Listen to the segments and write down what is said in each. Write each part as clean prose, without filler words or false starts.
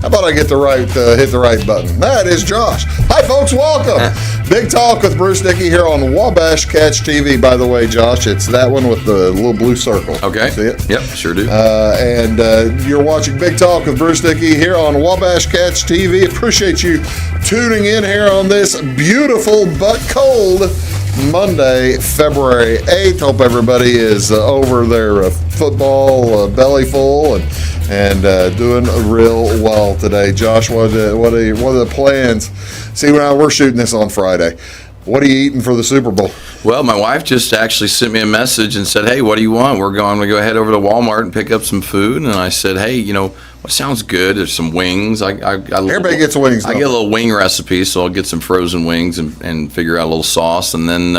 How about I get the right hit the right button? That is Josh. Hi, folks. Welcome. Big Talk with Bruce Dickey here on Wabash Catch TV. By the way, Josh, it's that one with the little blue circle. Okay. See it? Yep, sure do. And you're watching Big Talk with Bruce Dickey here on Wabash Catch TV. Appreciate you tuning in here on this beautiful but cold Monday, February 8th. Hope everybody is over their football belly full and doing real well today. Josh, what are the plans? See, we're shooting this on Friday. What are you eating for the Super Bowl? Well, my wife just actually sent me a message and said, hey, what do you want? We're going to go head over to Walmart and pick up some food. And I said, hey, what sounds good? There's some wings. Everybody gets wings. I get a little wing recipe, so I'll get some frozen wings and figure out a little sauce. And then,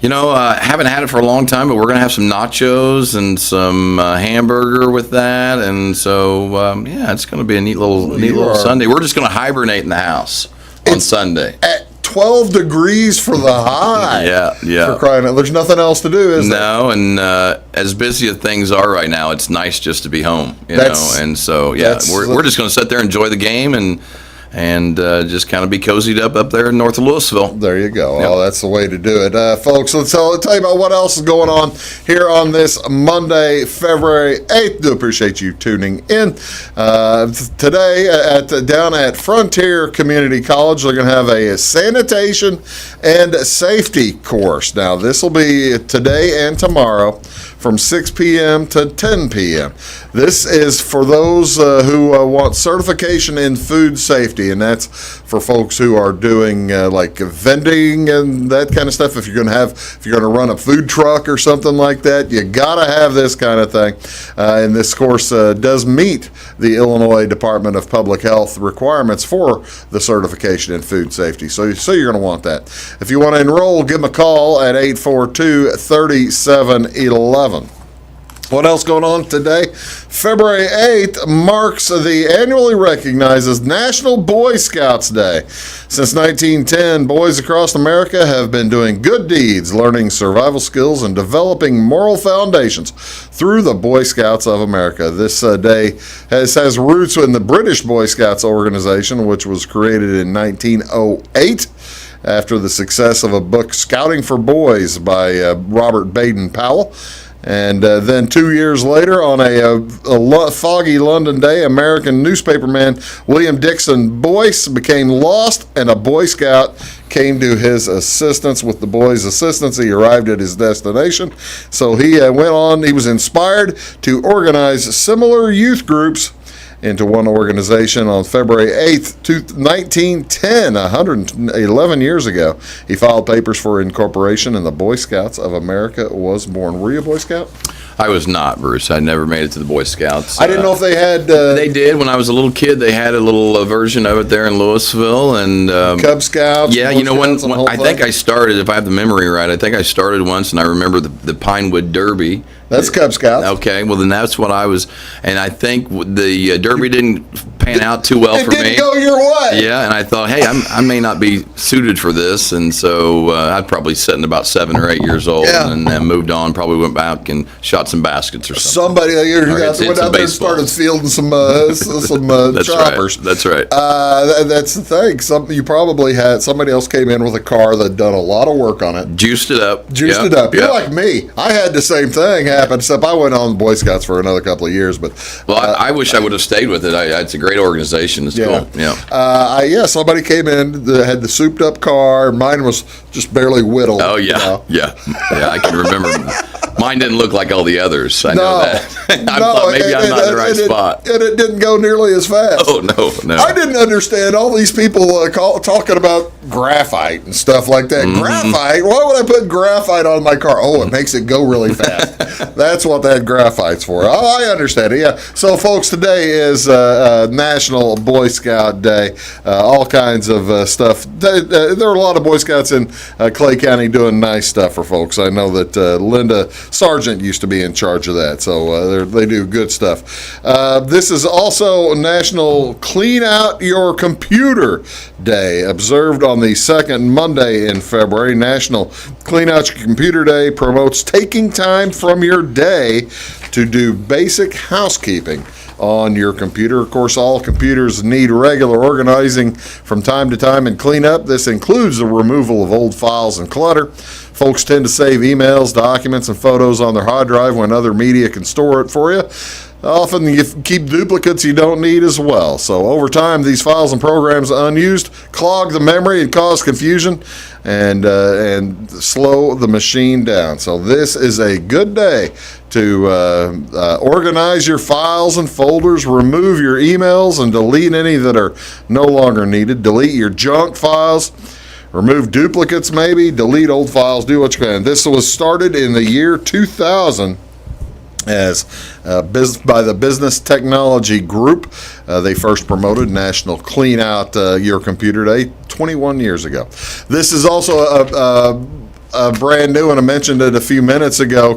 haven't had it for a long time, but we're going to have some nachos and some hamburger with that. And so, it's going to be a neat little Sunday. We're just going to hibernate in the house on Sunday. At 12 degrees for the high. Yeah. For crying out. There's nothing else to do, is there? No, and as busy as things are right now, it's nice just to be home, And so, we're just going to sit there, enjoy the game, and just kind of be cozied up there in north of Louisville. There you go. Yep. Oh, that's the way to do it. Folks, let's tell you about what else is going on here on this Monday, February 8th. Do appreciate you tuning in. Today, down at Frontier Community College, they're going to have a sanitation and safety course. Now, this will be today and tomorrow from 6 p.m. to 10 p.m. This is for those who want certification in food safety, and that's for folks who are doing like vending and that kind of stuff. If you're going to run a food truck or something like that, you got to have this kind of thing. And this course does meet the Illinois Department of Public Health requirements for the certification in food safety. So you're going to want that. If you want to enroll, give them a call at 842-3711. What else going on today? February 8th marks the annually recognized National Boy Scouts Day. Since 1910, boys across America have been doing good deeds, learning survival skills, and developing moral foundations through the Boy Scouts of America. This day has roots in the British Boy Scouts organization, which was created in 1908. After the success of a book, Scouting for Boys, by Robert Baden-Powell. And then 2 years later, on a foggy London day, American newspaperman William Dixon Boyce became lost, and a Boy Scout came to his assistance. With the boy's assistance, he arrived at his destination. So he went on, he was inspired to organize similar youth groups into one organization on February 8th, 1910, 111 years ago. He filed papers for incorporation, and the Boy Scouts of America was born. Were you a Boy Scout? I was not, Bruce. I never made it to the Boy Scouts. I didn't know if they had... they did. When I was a little kid, they had a little version of it there in Louisville. And Cub Scouts? Yeah, when I think I started, if I have the memory right, I think I started once, and I remember the Pinewood Derby. That's Cub Scouts. Okay, well, then that's what I was, and I think the Derby didn't pan out too well for me. It didn't go your way. Yeah, and I thought, hey, I may not be suited for this, and so I'd probably sitting about 7 or 8 years old, and then moved on, probably went back and shot some baskets or something. Somebody went out there and started fielding some That's choppers. Right. That's right. That's the thing. You probably had somebody else came in with a car that done a lot of work on it. Juiced it up. Yep. You're like me. I had the same thing happen, except I went on the Boy Scouts for another couple of years. But I wish I would have stayed with it. It's a great organization. It's cool. Yeah. Somebody came in that had the souped up car. Mine was just barely whittled. Oh yeah. Yeah. I can remember. Mine didn't look like all the others. I know that. I thought maybe I'm not in the right spot. And it didn't go nearly as fast. Oh, no. I didn't understand all these people talking about graphite and stuff like that. Mm-hmm. Graphite? Why would I put graphite on my car? Oh, it makes it go really fast. That's what that graphite's for. Oh, I understand it, yeah. So, folks, today is National Boy Scout Day. All kinds of stuff. There are a lot of Boy Scouts in Clay County doing nice stuff for folks. I know that Linda Sargent used to be in charge of that, so they do good stuff. This is also National Clean Out Your Computer Day, observed on the second Monday in February. National Clean Out Your Computer Day promotes taking time from your day to do basic housekeeping on your computer. Of course, all computers need regular organizing from time to time and cleanup. This includes the removal of old files and clutter. Folks tend to save emails, documents, and photos on their hard drive when other media can store it for you. Often you keep duplicates you don't need as well. So over time, these files and programs unused clog the memory and cause confusion and slow the machine down. So this is a good day to organize your files and folders, remove your emails and delete any that are no longer needed, delete your junk files, remove duplicates maybe, delete old files, do what you can. This was started in the year 2000 as by the Business Technology Group. They first promoted National Clean Out Your Computer Day 21 years ago. This is also a brand new, and I mentioned it a few minutes ago,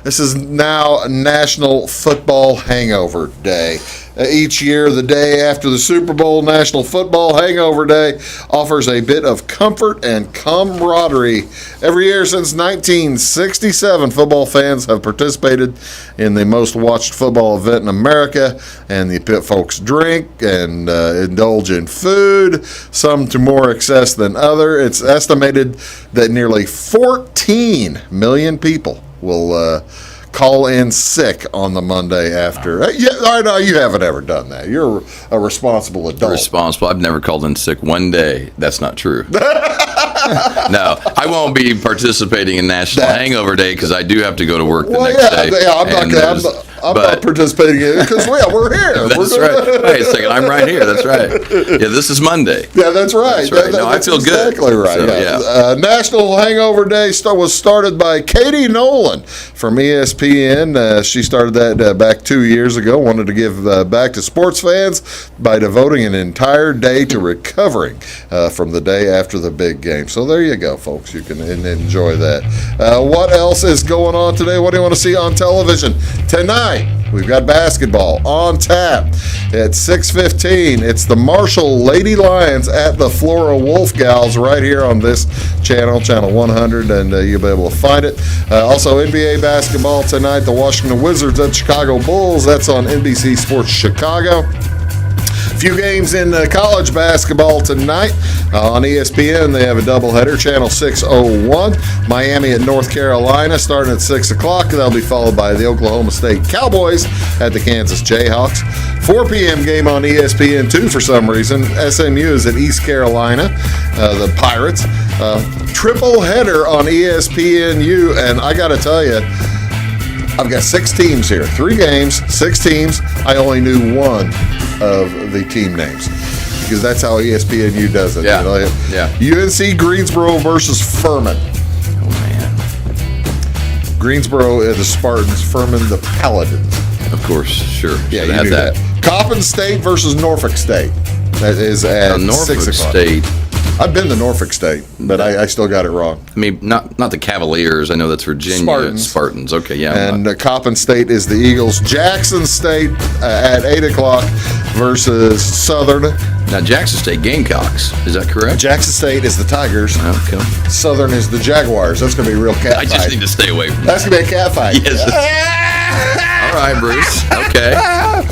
this is now National Football Hangover Day. Each year, the day after the Super Bowl, National Football Hangover Day offers a bit of comfort and camaraderie. Every year since 1967, football fans have participated in the most watched football event in America, and the pit folks drink and indulge in food, some to more excess than other. It's estimated that nearly 14 million people will call in sick on the Monday after. I know you haven't ever done that. You're a responsible adult. Responsible. I've never called in sick one day. That's not true. No, I won't be participating in National Hangover Day because I do have to go to work the next day. Yeah, I'm not participating in it because we're here. That's right. Wait a second, I'm right here. That's right. Yeah, this is Monday. Yeah, that's right. That's right. No, I feel exactly good. Right. So, yeah. National Hangover Day was started by Katie Nolan from ESPN. She started that back 2 years ago. Wanted to give back to sports fans by devoting an entire day to recovering from the day after the big game. So there you go, folks. You can enjoy that. What else is going on today? What do you want to see on television tonight? We've got basketball on tap at 6:15. It's the Marshall Lady Lions at the Flora Wolf Gals right here on this channel, Channel 100, and you'll be able to find it. Also, NBA basketball tonight, the Washington Wizards at Chicago Bulls. That's on NBC Sports Chicago. Few games in college basketball tonight on ESPN. They have a doubleheader, Channel 601. Miami at North Carolina starting at 6 o'clock. That'll be followed by the Oklahoma State Cowboys at the Kansas Jayhawks. 4 p.m. game on ESPN2 for some reason. SMU is at East Carolina, the Pirates. Triple header on ESPNU, and I got to tell you, I've got 6 teams here. 3 games, 6 teams. I only knew one of the team names because that's how ESPNU does it. Yeah. You know? UNC Greensboro versus Furman. Oh, man. Greensboro the Spartans, Furman the Paladins. Of course, sure. Yeah, you knew that. Coppin State versus Norfolk State. That is at 6 o'clock. State. I've been to Norfolk State, but I still got it wrong. I mean, not the Cavaliers. I know that's Virginia. Spartans. Okay, yeah. And Coppin State is the Eagles. Jackson State at 8 o'clock versus Southern. Now, Jackson State Gamecocks. Is that correct? Jackson State is the Tigers. Okay. Southern is the Jaguars. That's going to be a real cat fight. I just need to stay away from That's going to be a cat fight. Yes. All right, Bruce. Okay. I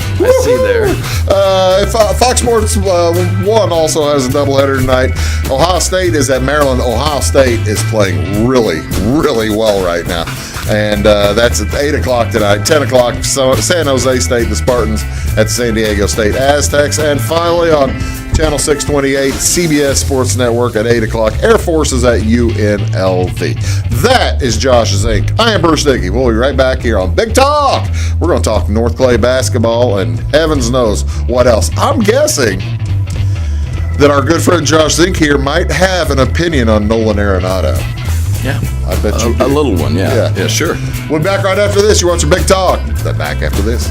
see there. Fox Sports 1 also has a doubleheader tonight. Ohio State is at Maryland. Ohio State is playing really, really well right now. And that's at 8 o'clock tonight. 10 o'clock, San Jose State, the Spartans at the San Diego State Aztecs. And finally on Channel 628, CBS Sports Network at 8 o'clock, Air Force is at UNLV. That is Josh Zink. I am Bruce Dickey. We'll be right back here on Big Talk. We're going to talk North Clay basketball and heavens knows what else. I'm guessing that our good friend Josh Zink here might have an opinion on Nolan Arenado. Yeah. I bet you a little one, yeah. Yeah, sure. We'll be back right after this. You want some Big Talk? Then back after this.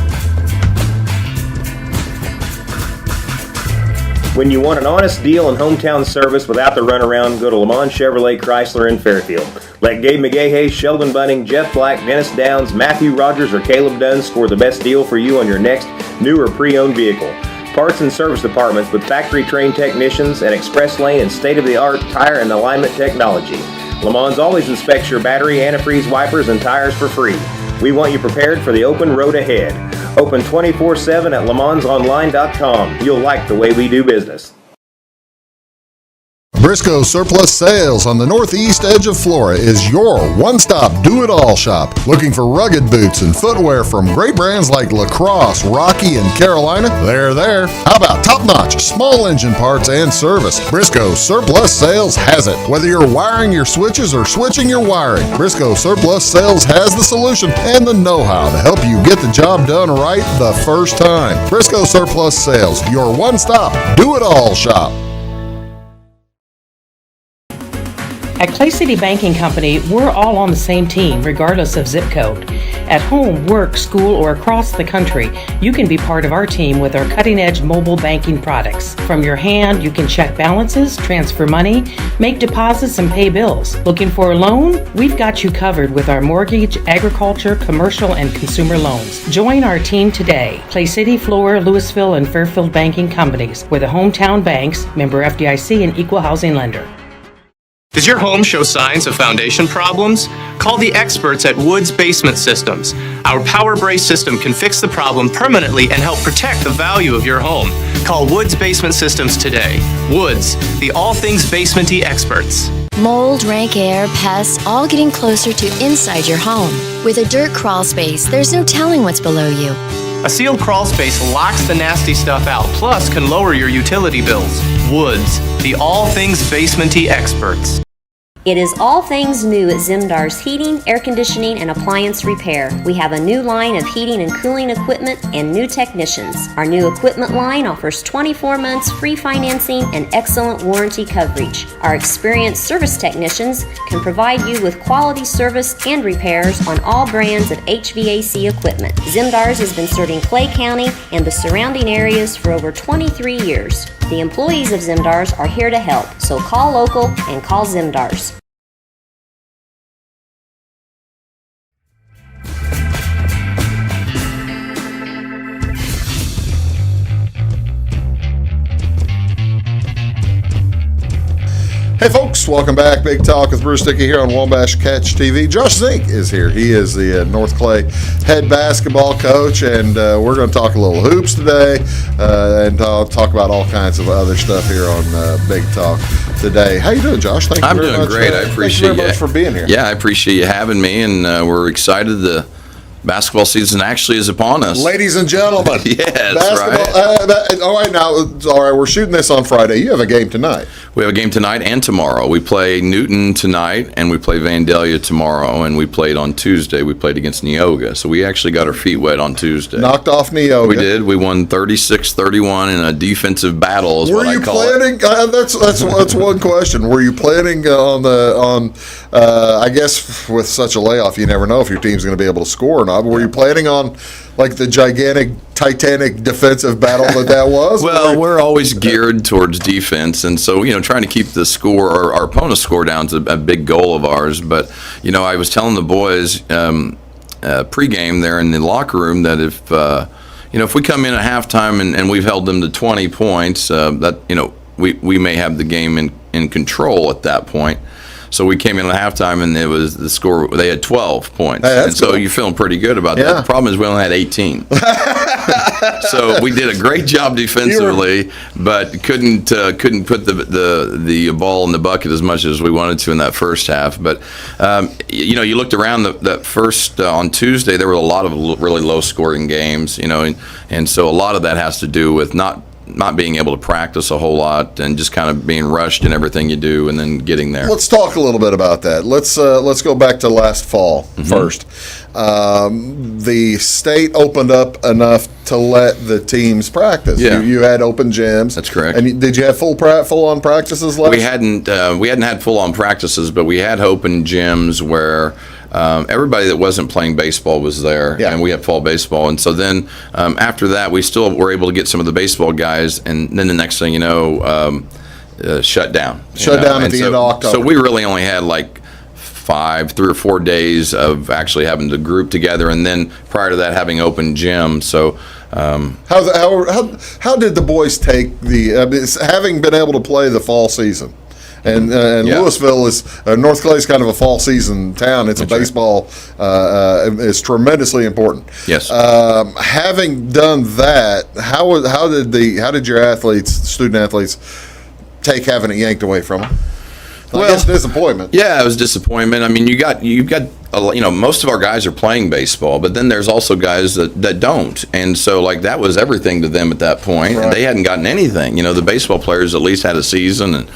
When you want an honest deal and hometown service without the runaround, go to Le Mans Chevrolet Chrysler in Fairfield. Let Gabe McGahey, Sheldon Bunning, Jeff Black, Dennis Downs, Matthew Rogers, or Caleb Dunn score the best deal for you on your next new or pre-owned vehicle. Parts and service departments with factory-trained technicians and express lane and state-of-the-art tire and alignment technology. Le Mans always inspects your battery, antifreeze, wipers, and tires for free. We want you prepared for the open road ahead. Open 24/7 at lemansonline.com. You'll like the way we do business. Briscoe Surplus Sales on the northeast edge of Flora is your one-stop do-it-all shop. Looking for rugged boots and footwear from great brands like Lacrosse, Rocky, and Carolina? They're there. How about top-notch small engine parts and service? Briscoe Surplus Sales has it. Whether you're wiring your switches or switching your wiring, Briscoe Surplus Sales has the solution and the know-how to help you get the job done right the first time. Briscoe Surplus Sales, your one-stop do-it-all shop. At Clay City Banking Company, we're all on the same team, regardless of zip code. At home, work, school, or across the country, you can be part of our team with our cutting-edge mobile banking products. From your hand, you can check balances, transfer money, make deposits, and pay bills. Looking for a loan? We've got you covered with our mortgage, agriculture, commercial, and consumer loans. Join our team today. Clay City, Flora, Louisville, and Fairfield Banking Companies. We're the hometown banks, member FDIC, and equal housing lender. Does your home show signs of foundation problems? Call the experts at Woods Basement Systems. Our Power Brace system can fix the problem permanently and help protect the value of your home. Call Woods Basement Systems today. Woods, the all things basement-y experts. Mold, rank air, pests, all getting closer to inside your home. With a dirt crawl space, there's no telling what's below you. A sealed crawl space locks the nasty stuff out, plus can lower your utility bills. Woods, the all things basement-y experts. It is all things new at Zimdar's Heating, Air Conditioning, and Appliance Repair. We have a new line of heating and cooling equipment and new technicians. Our new equipment line offers 24 months free financing and excellent warranty coverage. Our experienced service technicians can provide you with quality service and repairs on all brands of HVAC equipment. Zimdar's has been serving Clay County and the surrounding areas for over 23 years. The employees of Zimdar's are here to help, so call local and call Zimdar's. Hey folks, welcome back. Big Talk with Bruce Dickey here on Wabash Catch TV. Josh Zink is here. He is the North Clay head basketball coach, and we're going to talk a little hoops today and talk about all kinds of other stuff here on Big Talk today. How you doing, Josh? Thank you I'm very doing much. great. I appreciate Thank you very much for being here. Yeah, I appreciate you having me, and we're excited. The basketball season actually is upon us. Ladies and gentlemen. Yeah, that's right. All right, now, all right, we're shooting this on Friday. You have a game tonight. We have a game tonight and tomorrow. We play Newton tonight, and we play Vandalia tomorrow, and we played on Tuesday. We played against Neoga, so we actually got our feet wet on Tuesday. Knocked off Neoga. We did. We won 36-31 in a defensive battle is what I call it. Were you planning, that's one question. Were you planning on I guess with such a layoff, you never know if your team's going to be able to score or not, but were you planning on like the gigantic Titanic defensive battle that was? Well, we're always geared towards defense, and so trying to keep the score or our opponent's score down is a big goal of ours. But I was telling the boys pregame there in the locker room that if we come in at halftime and we've held them to 20 points, that we may have the game in control at that point. So we came in at halftime, and it was the score. They had 12 points, hey, and so cool. you're feeling pretty good about that. The problem is we only had 18. So we did a great job defensively, but couldn't put the ball in the bucket as much as we wanted to in that first half. But you looked around that first on Tuesday, there were a lot of really low scoring games, and so a lot of that has to do with not being able to practice a whole lot and just kind of being rushed in everything you do and then getting there. Let's talk a little bit about that. Let's go back to last fall first. The state opened up enough to let the teams practice. Yeah. You had open gyms. That's correct. And did you have full on practices last? We hadn't had full on practices, but we had open gyms where everybody that wasn't playing baseball was there, and we had fall baseball. And so then after that, we still were able to get some of the baseball guys, and then the next thing shut down. Shut down at the end of October. So we really only had like 3 or 4 days of actually having to group together, and then prior to that having open gym. So how did the boys take having been able to play the fall season? And Yeah. Louisville is North Clay is kind of a fall season town. It's That's a baseball is tremendously important. Yes. Having done that, how did your student athletes, take having it yanked away from them? I guess disappointment. Yeah, it was disappointment. I mean, you've got most of our guys are playing baseball, but then there's also guys that don't, and so like that was everything to them at that point. Right. And they hadn't gotten anything. The baseball players at least had a season, and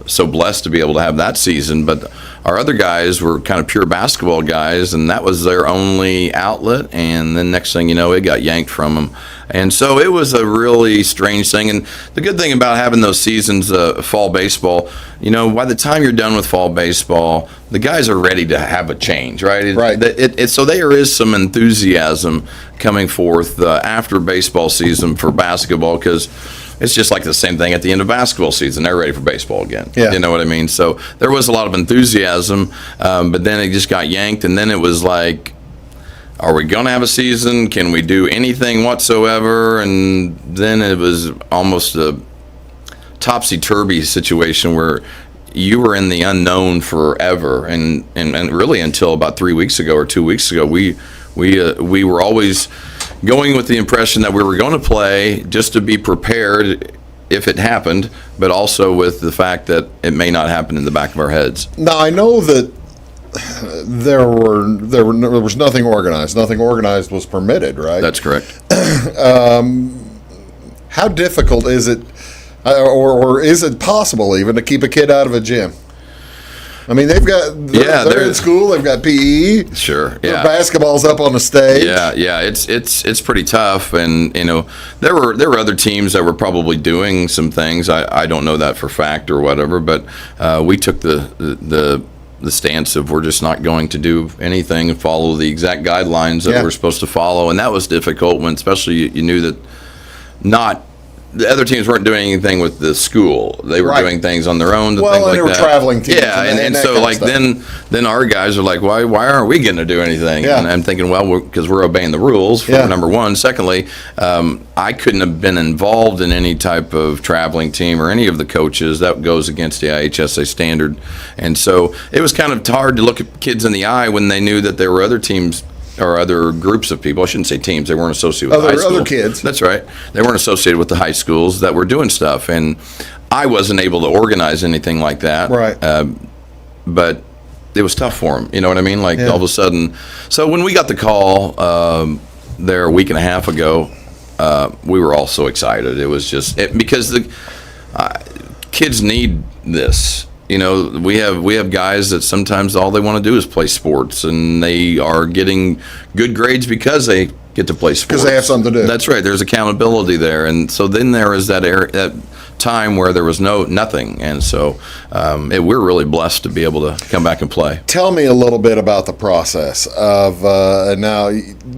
so blessed to be able to have that season. But our other guys were kind of pure basketball guys, and that was their only outlet. And then next thing you know, it got yanked from them. And so it was a really strange thing. And the good thing about having those seasons, fall baseball, by the time you're done with fall baseball, the guys are ready to have a change, right? Right. So there is some enthusiasm coming forth after baseball season for basketball, because it's just like the same thing at the end of basketball season. They're ready for baseball again. Yeah. You know what I mean? So there was a lot of enthusiasm, but then it just got yanked, and then it was like, are we going to have a season? Can we do anything whatsoever? And then it was almost a topsy-turvy situation where you were in the unknown forever, and really until about 3 weeks ago or 2 weeks ago, we were always going with the impression that we were going to play just to be prepared if it happened, but also with the fact that it may not happen in the back of our heads. Now I know that there was nothing organized. Nothing organized was permitted, right? That's correct. How difficult is it, or is it possible even to keep a kid out of a gym? I mean, they're in school. They've got PE. Sure. Their Yeah. basketball's up on the stage. Yeah. It's pretty tough, and there were other teams that were probably doing some things. I don't know that for fact or whatever, but we took the stance of we're just not going to do anything and follow the exact guidelines that we're supposed to follow, and that was difficult when especially you knew that the other teams weren't doing anything with the school. They were doing things on their own. Well, things and like they were that. traveling teams. Yeah, and that so kind of like stuff. then our guys are like, why aren't we going to do anything? Yeah. And I'm thinking, well, because we're obeying the rules. For number one. Secondly, I couldn't have been involved in any type of traveling team or any of the coaches. That goes against the IHSA standard, and so it was kind of hard to look at kids in the eye when they knew that there were other teams or other groups of people. I shouldn't say teams. They weren't associated with the high school. Other kids. That's right. They weren't associated with the high schools that were doing stuff, and I wasn't able to organize anything like that. Right. But it was tough for them. You know what I mean? Like all of a sudden. So when we got the call there a week and a half ago, we were all so excited. It was just because the kids need this. We have guys that sometimes all they want to do is play sports, and they are getting good grades because they get to play sports. Because they have something to do. That's right. There's accountability there, and so then there is that time where there was nothing, and so we're really blessed to be able to come back and play. Tell me a little bit about the process of now.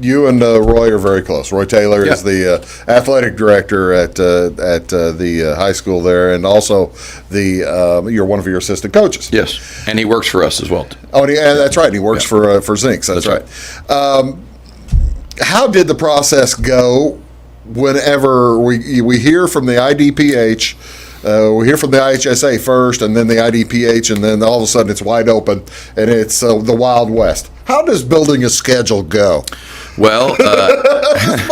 You and Roy are very close. Roy Taylor is the athletic director at the high school there, and also you're one of your assistant coaches. Yes, and he works for us as well. Oh, and that's right. He works for Zink. That's right. How did the process go? Whenever we hear from the IDPH, we hear from the IHSA first, and then the IDPH, and then all of a sudden it's wide open, and it's the Wild West. How does building a schedule go? Well, this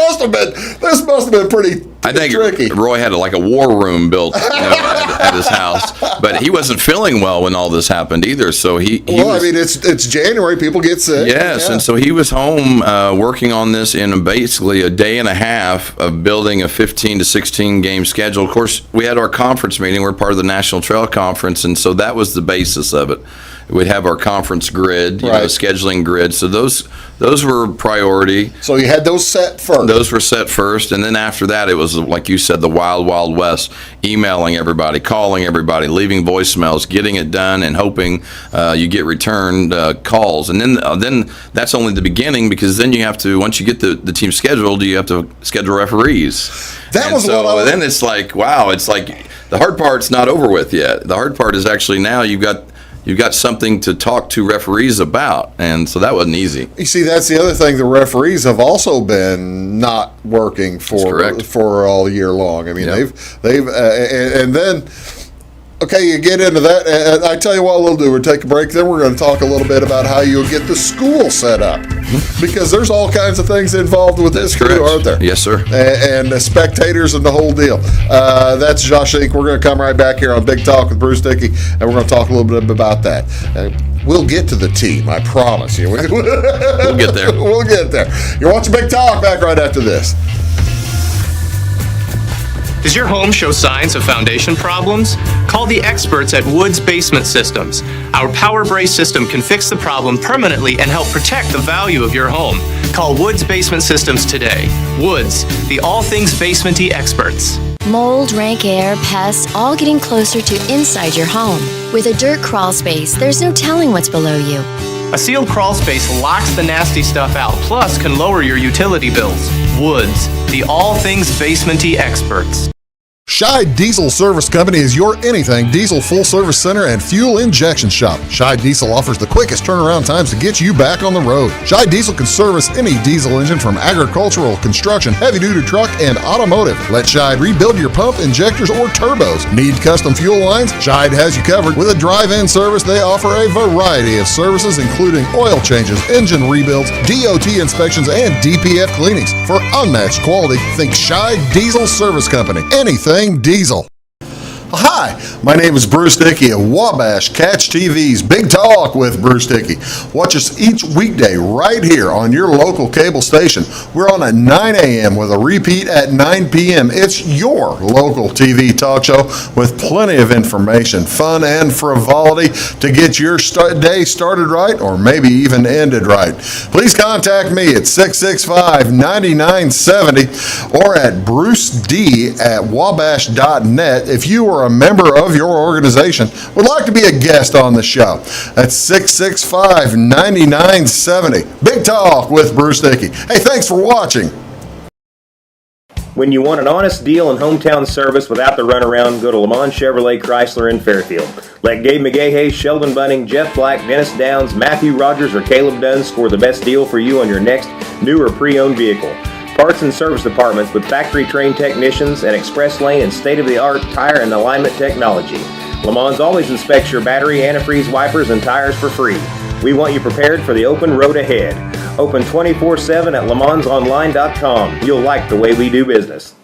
must have been pretty I think tricky. Roy had like a war room built at his house, but he wasn't feeling well when all this happened either. So he was, I mean, it's January. People get sick. Yes, and so he was home working on this in basically a day and a half of building a 15 to 16 game schedule. Of course, we had our conference meeting. We're part of the National Trail Conference, and so that was the basis of it. We'd have our conference grid, scheduling grid. So those were priority. So you had those set first. Those were set first, and then after that, it was like you said, the wild, wild west. Emailing everybody, calling everybody, leaving voicemails, getting it done, and hoping you get returned calls. And then that's only the beginning, because then you have to, once you get the team scheduled, you have to schedule referees. Then it's like, wow, it's like the hard part's not over with yet. The hard part is actually now you've got something to talk to referees about, and so that wasn't easy. You see, that's the other thing. The referees have also been not working for all year long. I mean, they've and then Okay, you get into that, and I tell you what we'll do. We'll take a break, then we're going to talk a little bit about how you'll get the school set up. Because there's all kinds of things involved with this too, aren't there? Yes, sir. And the spectators and the whole deal. That's Josh Zink. We're going to come right back here on Big Talk with Bruce Dickey, and we're going to talk a little bit about that. We'll get to the team, I promise you. We'll get there. We'll get there. You're watching Big Talk, back right after this. Does your home show signs of foundation problems? Call the experts at Woods Basement Systems. Our Power Brace system can fix the problem permanently and help protect the value of your home. Call Woods Basement Systems today. Woods, the all things basementy experts. Mold, rank air, pests, all getting closer to inside your home. With a dirt crawl space, there's no telling what's below you. A sealed crawl space locks the nasty stuff out, plus can lower your utility bills. Woods, the all things basementy experts. Scheid Diesel Service Company is your anything diesel full-service center and fuel injection shop. Scheid Diesel offers the quickest turnaround times to get you back on the road. Scheid Diesel can service any diesel engine from agricultural, construction, heavy-duty truck, and automotive. Let Scheid rebuild your pump, injectors, or turbos. Need custom fuel lines? Scheid has you covered. With a drive-in service, they offer a variety of services, including oil changes, engine rebuilds, DOT inspections, and DPF cleanings. For unmatched quality, think Scheid Diesel Service Company. Anything diesel. Hi, my name is Bruce Dickey of Wabash Catch TV's Big Talk with Bruce Dickey. Watch us each weekday right here on your local cable station. We're on at 9 a.m. with a repeat at 9 p.m. It's your local TV talk show with plenty of information, fun, and frivolity to get your day started right or maybe even ended right. Please contact me at 665-9970 or at bruced@wabash.net if you are a member of your organization would like to be a guest on the show. That's 665-9970. Big Talk with Bruce Dickey. Hey, thanks for watching. When you want an honest deal and hometown service without the runaround, go to Lamont Chevrolet Chrysler in Fairfield. Let Gabe McGahey, Sheldon Bunning, Jeff Black, Dennis Downs, Matthew Rogers, or Caleb Dunn score the best deal for you on your next new or pre-owned vehicle. Parts and service departments with factory-trained technicians and express lane and state-of-the-art tire and alignment technology. Lamont always inspects your battery, antifreeze, wipers, and tires for free. We want you prepared for the open road ahead. Open 24/7 at LeMansOnline.com. You'll like the way we do business.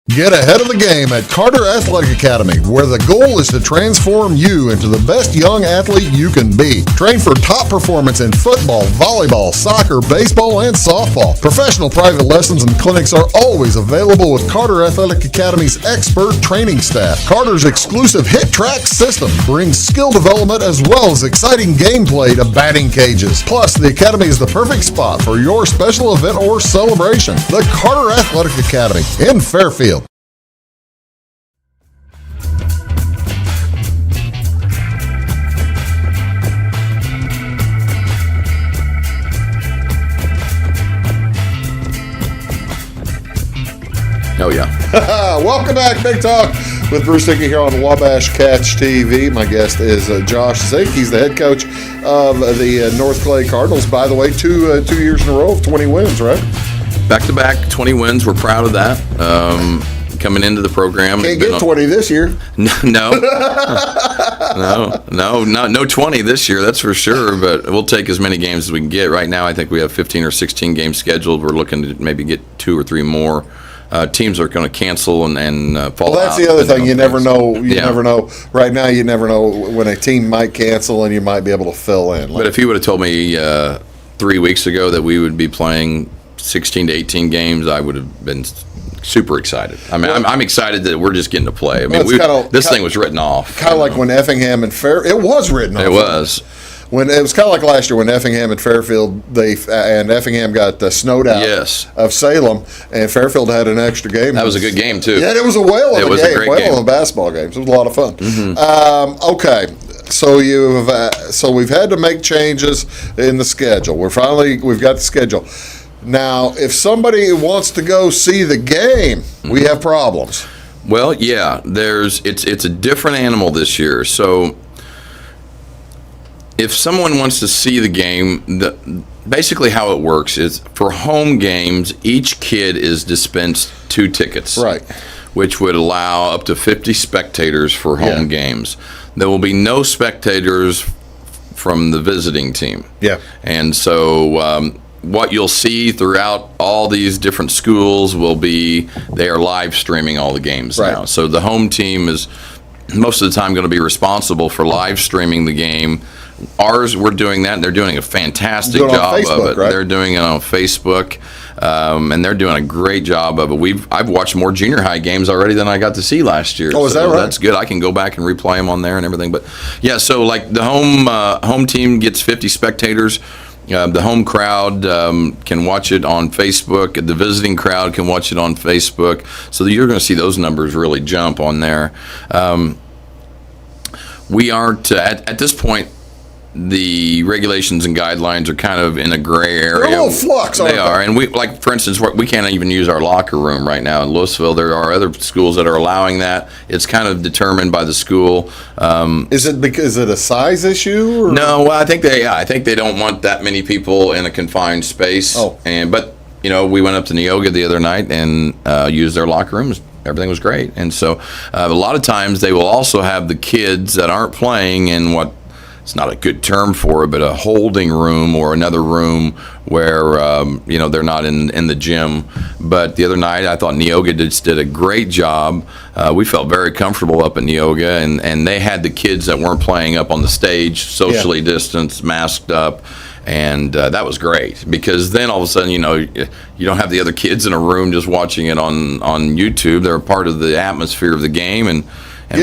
Get ahead of the game at Carter Athletic Academy, where the goal is to transform you into the best young athlete you can be. Train for top performance in football, volleyball, soccer, baseball, and softball. Professional private lessons and clinics are always available with Carter Athletic Academy's expert training staff. Carter's exclusive Hit Track system brings skill development as well as exciting gameplay to batting cages. Plus, the Academy is the perfect spot for your special event or celebration. The Carter Athletic Academy in Fairfield. Oh, yeah. Welcome back, Big Talk with Bruce Dickey here on Wabash Catch TV. My guest is Josh Zink. He's the head coach of the North Clay Cardinals. By the way, two years in a row of 20 wins, right? Back-to-back 20 wins. We're proud of that. Coming into the program. Can't get 20 this year. No. No 20 this year, that's for sure, but we'll take as many games as we can get. Right now, I think we have 15 or 16 games scheduled. We're looking to maybe get 2 or 3 more. Teams are going to cancel and fall out. Well, that's the other thing. You never know. Never know. Right now, you never know when a team might cancel and you might be able to fill in. But if you would have told me 3 weeks ago that we would be playing 16 to 18 games, I would have been super excited. I mean, I'm excited that we're just getting to play. I mean, this thing was written off. Kind of like when Effingham and it was written off. It was. When it was kind of like last year when Effingham and Fairfield Effingham got snowed out of Salem, and Fairfield had an extra game. That was a good game too. Yeah, it was a whale of a game. It was a great game. Whale of a basketball game. So it was a lot of fun. Mm-hmm. Okay, so we've had to make changes in the schedule. We've got the schedule. Now, if somebody wants to go see the game, we have problems. Well, yeah, it's a different animal this year. So if someone wants to see the game, basically how it works is for home games, each kid is dispensed 2 tickets. Right. Which would allow up to 50 spectators for home games. There will be no spectators from the visiting team. Yeah. And so what you'll see throughout all these different schools will be they are live streaming all the games now. So the home team is most of the time going to be responsible for live streaming the game. Ours, we're doing that, and they're doing a fantastic job of it. Right? They're doing it on Facebook, and they're doing a great job of it. I've watched more junior high games already than I got to see last year. Oh, is that right? That's good. I can go back and replay them on there and everything. But yeah, so like the home team gets 50 spectators. The home crowd can watch it on Facebook. The visiting crowd can watch it on Facebook. So you're going to see those numbers really jump on there. We aren't at this point. The regulations and guidelines are kind of in a gray area. They're a little flux, aren't they are, and we, like for instance, we can't even use our locker room right now in Louisville. There are other schools that are allowing that. It's kind of determined by the school. Is it a size issue? Or? No, well, I think they don't want that many people in a confined space. But we went up to Neoga the other night and used their locker rooms. Everything was great, and so a lot of times they will also have the kids that aren't playing in what. It's not a good term for it, but a holding room or another room where they're not in the gym. But the other night, I thought Neoga did a great job. We felt very comfortable up at Neoga, and they had the kids that weren't playing up on the stage, socially distanced, masked up. And that was great because then all of a sudden, you don't have the other kids in a room just watching it on YouTube. They're a part of the atmosphere of the game, and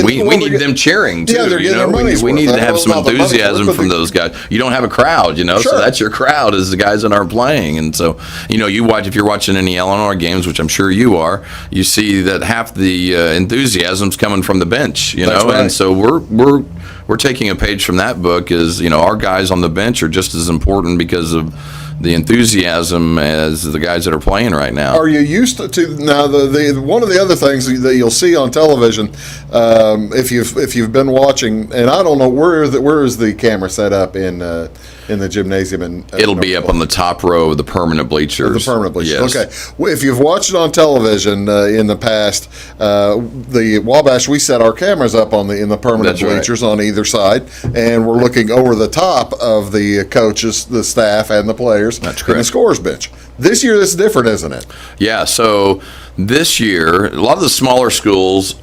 we need them cheering too. Yeah, they're getting their money's we worth. need to have some enthusiasm from those guys. You don't have a crowd, Sure. so that's your crowd is the guys that aren't playing. And so, if you're watching any Eleanor games, which I'm sure you are, you see that half the enthusiasm's coming from the bench. That's right. And so we're taking a page from that book. Is our guys on the bench are just as important because of the enthusiasm as the guys that are playing right now. Are you used to now? The one of the other things that you'll see on television, if you've been watching, and I don't know where is the camera set up in the gymnasium, and it'll be up on the top row of the permanent bleachers. The permanent bleachers. Yes. Okay. Well, if you've watched it on television in the past, the Wabash, we set our cameras up in the permanent bleachers on either side, and we're looking over the top of the coaches, the staff, and the players. That's correct. And the scorers bench. This year, this is different, isn't it? Yeah. So this year, a lot of the smaller schools,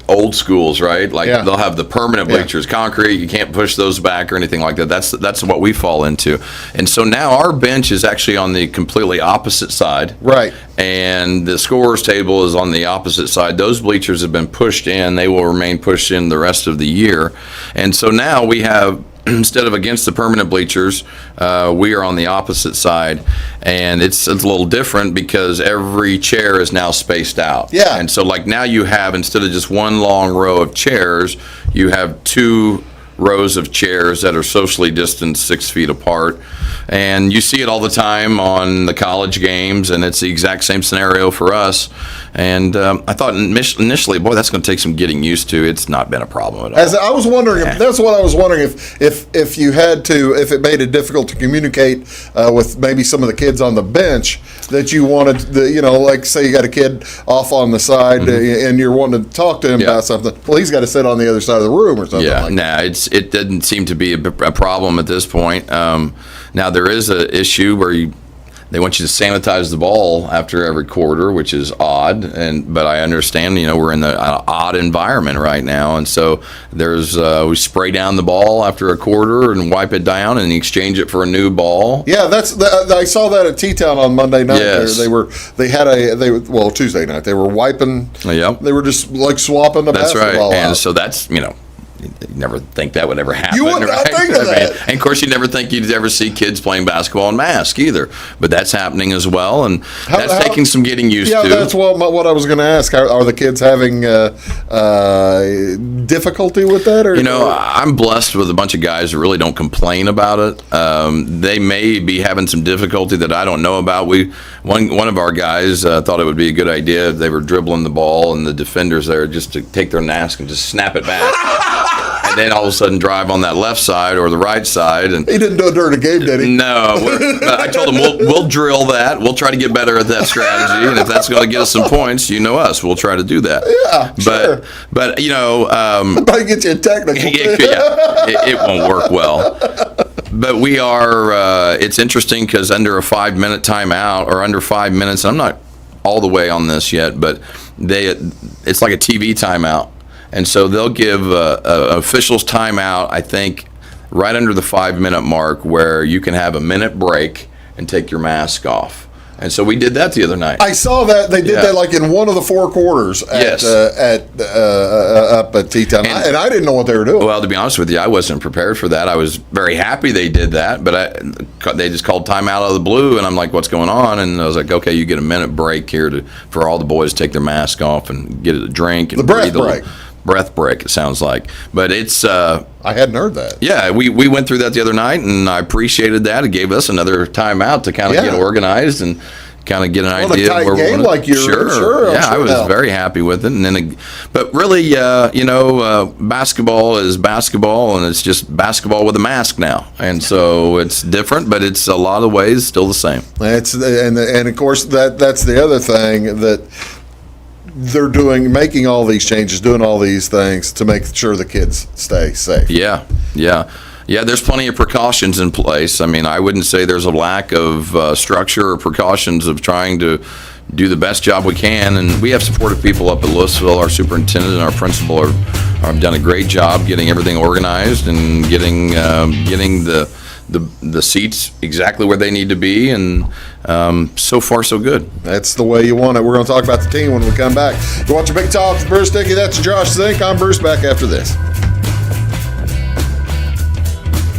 old schools, right? Like they'll have the permanent bleachers, concrete. You can't push those back or anything like that. That's what we fall into. And so now our bench is actually on the completely opposite side. Right. And the scorers table is on the opposite side. Those bleachers have been pushed in. They will remain pushed in the rest of the year. And so now we have, instead of against the permanent bleachers, we are on the opposite side, and it's a little different because every chair is now spaced out. Yeah. And so like now you have, instead of just one long row of chairs, you have 2 rows of chairs that are socially distanced 6 feet apart. And you see it all the time on the college games, and it's the exact same scenario for us. And I thought initially, boy, that's going to take some getting used to. It's not been a problem at all. As I was wondering, that's what I was wondering, if you had to, if it made it difficult to communicate with maybe some of the kids on the bench, that you wanted, like say you got a kid off on the side and you're wanting to talk to him about something. Well, he's got to sit on the other side of the room or something. It didn't seem to be a problem at this point. Now there is an issue where they want you to sanitize the ball after every quarter, which is odd. But I understand, we're in an odd environment right now, and so we spray down the ball after a quarter and wipe it down and exchange it for a new ball. Yeah, I saw that at T-Town on Monday night. Yes. Tuesday night. They were wiping. Yep. They were just like swapping the basketball right. And out. so that's you never think that would ever happen. You would not think of that. And of course, you never think you'd ever see kids playing basketball in masks either. But that's happening as well, and that's taking some getting used to. Yeah, that's what I was going to ask. Are the kids having difficulty with that? Or I'm blessed with a bunch of guys that really don't complain about it. They may be having some difficulty that I don't know about. One of our guys thought it would be a good idea if they were dribbling the ball and the defenders there just to take their mask and just snap it back. then all of a sudden drive on that left side or the right side. And He didn't do it during the game, did he? no, I told him we'll drill that. We'll try to get better at that strategy, and if that's going to get us some points, you know us, we'll try to do that. Yeah, sure. But Might get you a technical. it won't work well. But we are. It's interesting because under a 5-minute timeout or under 5 minutes, I'm not all the way on this yet, but it's like a TV timeout, and so they'll give officials timeout. I think right under the 5-minute mark, where you can have a minute break and take your mask off. And so we did that the other night. I saw that they did that like in one of the 4 quarters up at T-Town, and I didn't know what they were doing. Well, to be honest with you, I wasn't prepared for that. I was very happy they did that, but they just called time out of the blue, and I'm like, what's going on? And I was like, okay, you get a minute break here for all the boys to take their mask off and get a drink. And the breath break. Breath break, it sounds like. But it's... I hadn't heard that. Yeah, we went through that the other night, and I appreciated that. It gave us another timeout to kind of get organized and kind of get an idea of where we're going. Like sure. Yeah, I was very happy with it. And then, but really, basketball is basketball, and it's just basketball with a mask now. And so it's different, but it's a lot of ways still the same. And of course, that's the other thing that they're making all these changes, doing all these things to make sure the kids stay safe. Yeah. There's plenty of precautions in place. I mean, I wouldn't say there's a lack of structure or precautions of trying to do the best job we can. And we have supportive people up at Louisville. Our superintendent and our principal have done a great job getting everything organized and getting the seats exactly where they need to be, and so far so good. That's the way you want it. We're going to talk about the team when we come back. You watch a Big Talk with Bruce Dickey. That's Josh Zink. I'm Bruce. Back after this.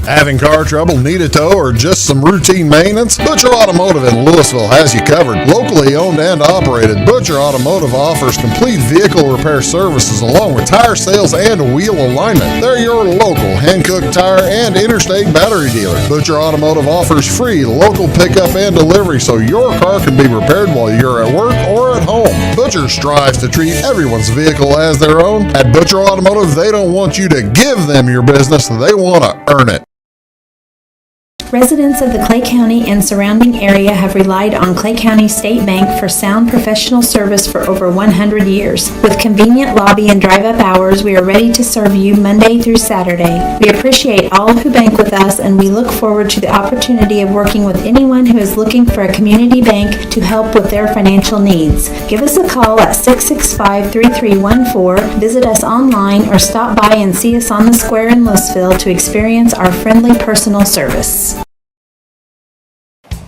Having car trouble, need a tow, or just some routine maintenance? Butcher Automotive in Louisville has you covered. Locally owned and operated, Butcher Automotive offers complete vehicle repair services along with tire sales and wheel alignment. They're your local Hankook tire and interstate battery dealer. Butcher Automotive offers free local pickup and delivery so your car can be repaired while you're at work or at home. Butcher strives to treat everyone's vehicle as their own. At Butcher Automotive, they don't want you to give them your business, they want to earn it. Residents of the Clay County and surrounding area have relied on Clay County State Bank for sound professional service for over 100 years. With convenient lobby and drive-up hours, we are ready to serve you Monday through Saturday. We appreciate all who bank with us, and we look forward to the opportunity of working with anyone who is looking for a community bank to help with their financial needs. Give us a call at 665-3314, visit us online, or stop by and see us on the square in Louisville to experience our friendly personal service.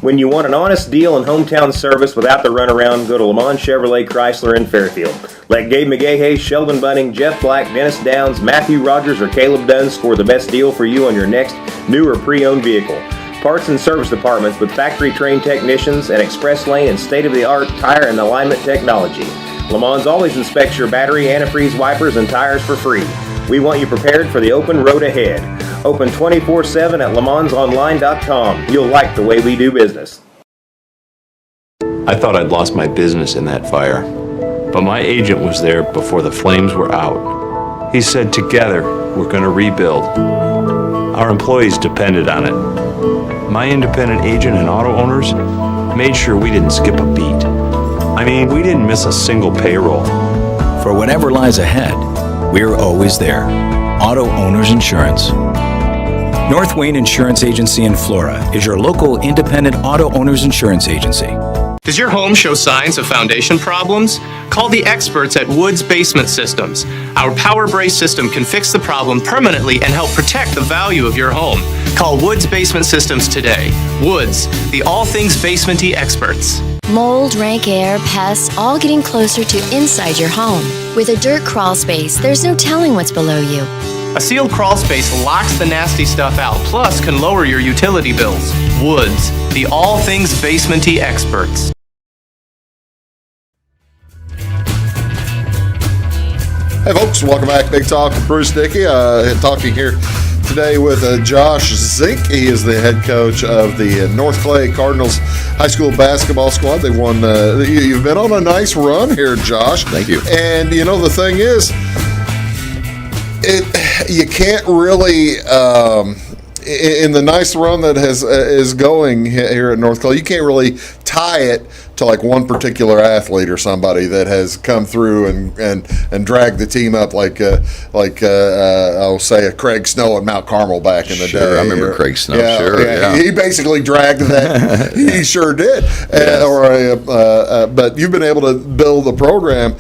When you want an honest deal and hometown service without the runaround, go to Lamont Chevrolet Chrysler in Fairfield. Let Gabe McGahey, Sheldon Bunning, Jeff Black, Dennis Downs, Matthew Rogers, or Caleb Dunn score the best deal for you on your next new or pre-owned vehicle. Parts and service departments with factory-trained technicians and express lane and state-of-the-art tire and alignment technology. Lamont always inspects your battery, antifreeze, wipers, and tires for free. We want you prepared for the open road ahead. Open 24/7 at LeMansOnline.com. You'll like the way we do business. I thought I'd lost my business in that fire, but my agent was there before the flames were out. He said, together, we're going to rebuild. Our employees depended on it. My independent agent and auto owners made sure we didn't skip a beat. I mean, we didn't miss a single payroll. For whatever lies ahead, we're always there. Auto Owners Insurance. North Wayne Insurance Agency in Flora is your local independent auto owners insurance agency. Does your home show signs of foundation problems? Call the experts at Woods Basement Systems. Our Power Brace system can fix the problem permanently and help protect the value of your home. Call Woods Basement Systems today. Woods, the all things basement-y experts. Mold, rank air, pests, all getting closer to inside your home. With a dirt crawl space, there's no telling what's below you. A sealed crawl space locks the nasty stuff out, plus can lower your utility bills. Woods, the all things basement-y experts. Hey folks, welcome back. Big Talk with Bruce Dickey. Talking here today with Josh Zink. He is the head coach of the North Clay Cardinals high school basketball squad. They won. You've been on a nice run here, Josh. Thank you. And you know the thing is, you can't really. In the nice run that is going here at North Carolina, you can't really tie it to like one particular athlete or somebody that has come through and dragged the team up like I'll say a Craig Snow at Mount Carmel back in the day. I remember Craig Snow. Yeah. He basically dragged that. He sure did. Yes. But you've been able to build a program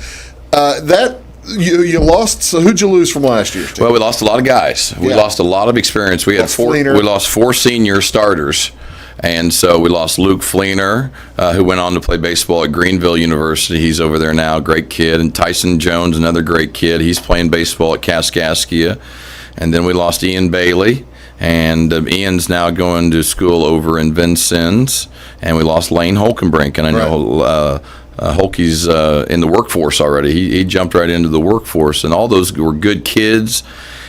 that. You lost. So who'd you lose from last year? Well, we lost a lot of guys. We lost a lot of experience. We had we lost 4 senior starters, and so we lost Luke Fleener, who went on to play baseball at Greenville University. He's over there now, great kid. And Tyson Jones, another great kid. He's playing baseball at Kaskaskia. And then we lost Ian Bailey, and Ian's now going to school over in Vincennes. And we lost Lane Holkenbrink, and I know. Holkey's in the workforce already. He jumped right into the workforce, and all those were good kids.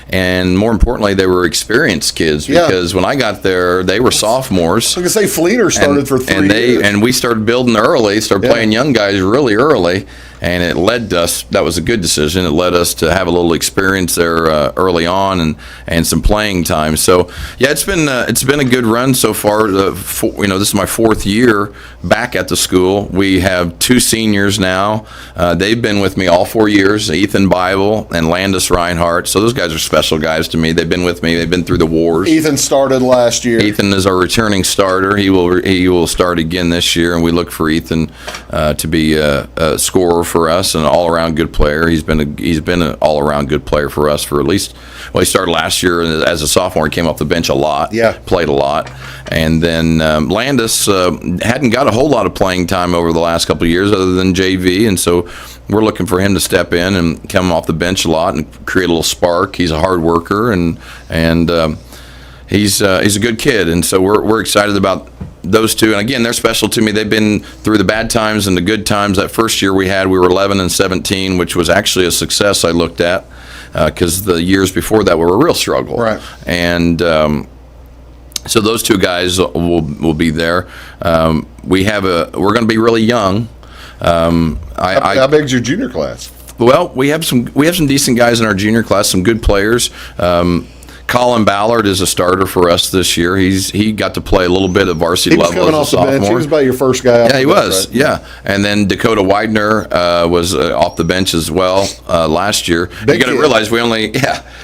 And more importantly, they were experienced kids because when I got there, they were sophomores. I was going to say Fleener started for 3 years. And we started building early, started playing young guys really early. And it led us, that was a good decision. It led us to have a little experience there early on and some playing time. So, yeah, it's been a good run so far. This is my 4th year back at the school. We have 2 seniors now. They've been with me all 4 years, Ethan Bible and Landis Reinhardt. So those guys are special guys to me. They've been with me. They've been through the wars. Ethan started last year. Ethan is our returning starter. He will start again this year, and we look for Ethan to be a scorer for us, and an all-around good player. He's been an all-around good player for us for at least. Well, he started last year as a sophomore. He came off the bench a lot. Played a lot, and then Landis hadn't got a whole lot of playing time over the last couple of years, other than JV, and so we're looking for him to step in and come off the bench a lot and create a little spark. He's a hard worker, and he's a good kid, and so we're excited about those 2. And again, they're special to me. They've been through the bad times and the good times. That first year we were 11-17, which was actually a success. I looked at because the years before that were a real struggle. Right. And so those 2 guys will be there. We're going to be really young. How big's your junior class? Well, we have some decent guys in our junior class, some good players. Colin Ballard is a starter for us this year. He got to play a little bit of varsity level as a sophomore. He was about your first guy off the bench. Yeah, he was. Right? Yeah. And then Dakota Widener was off the bench as well last year. You got to realize we only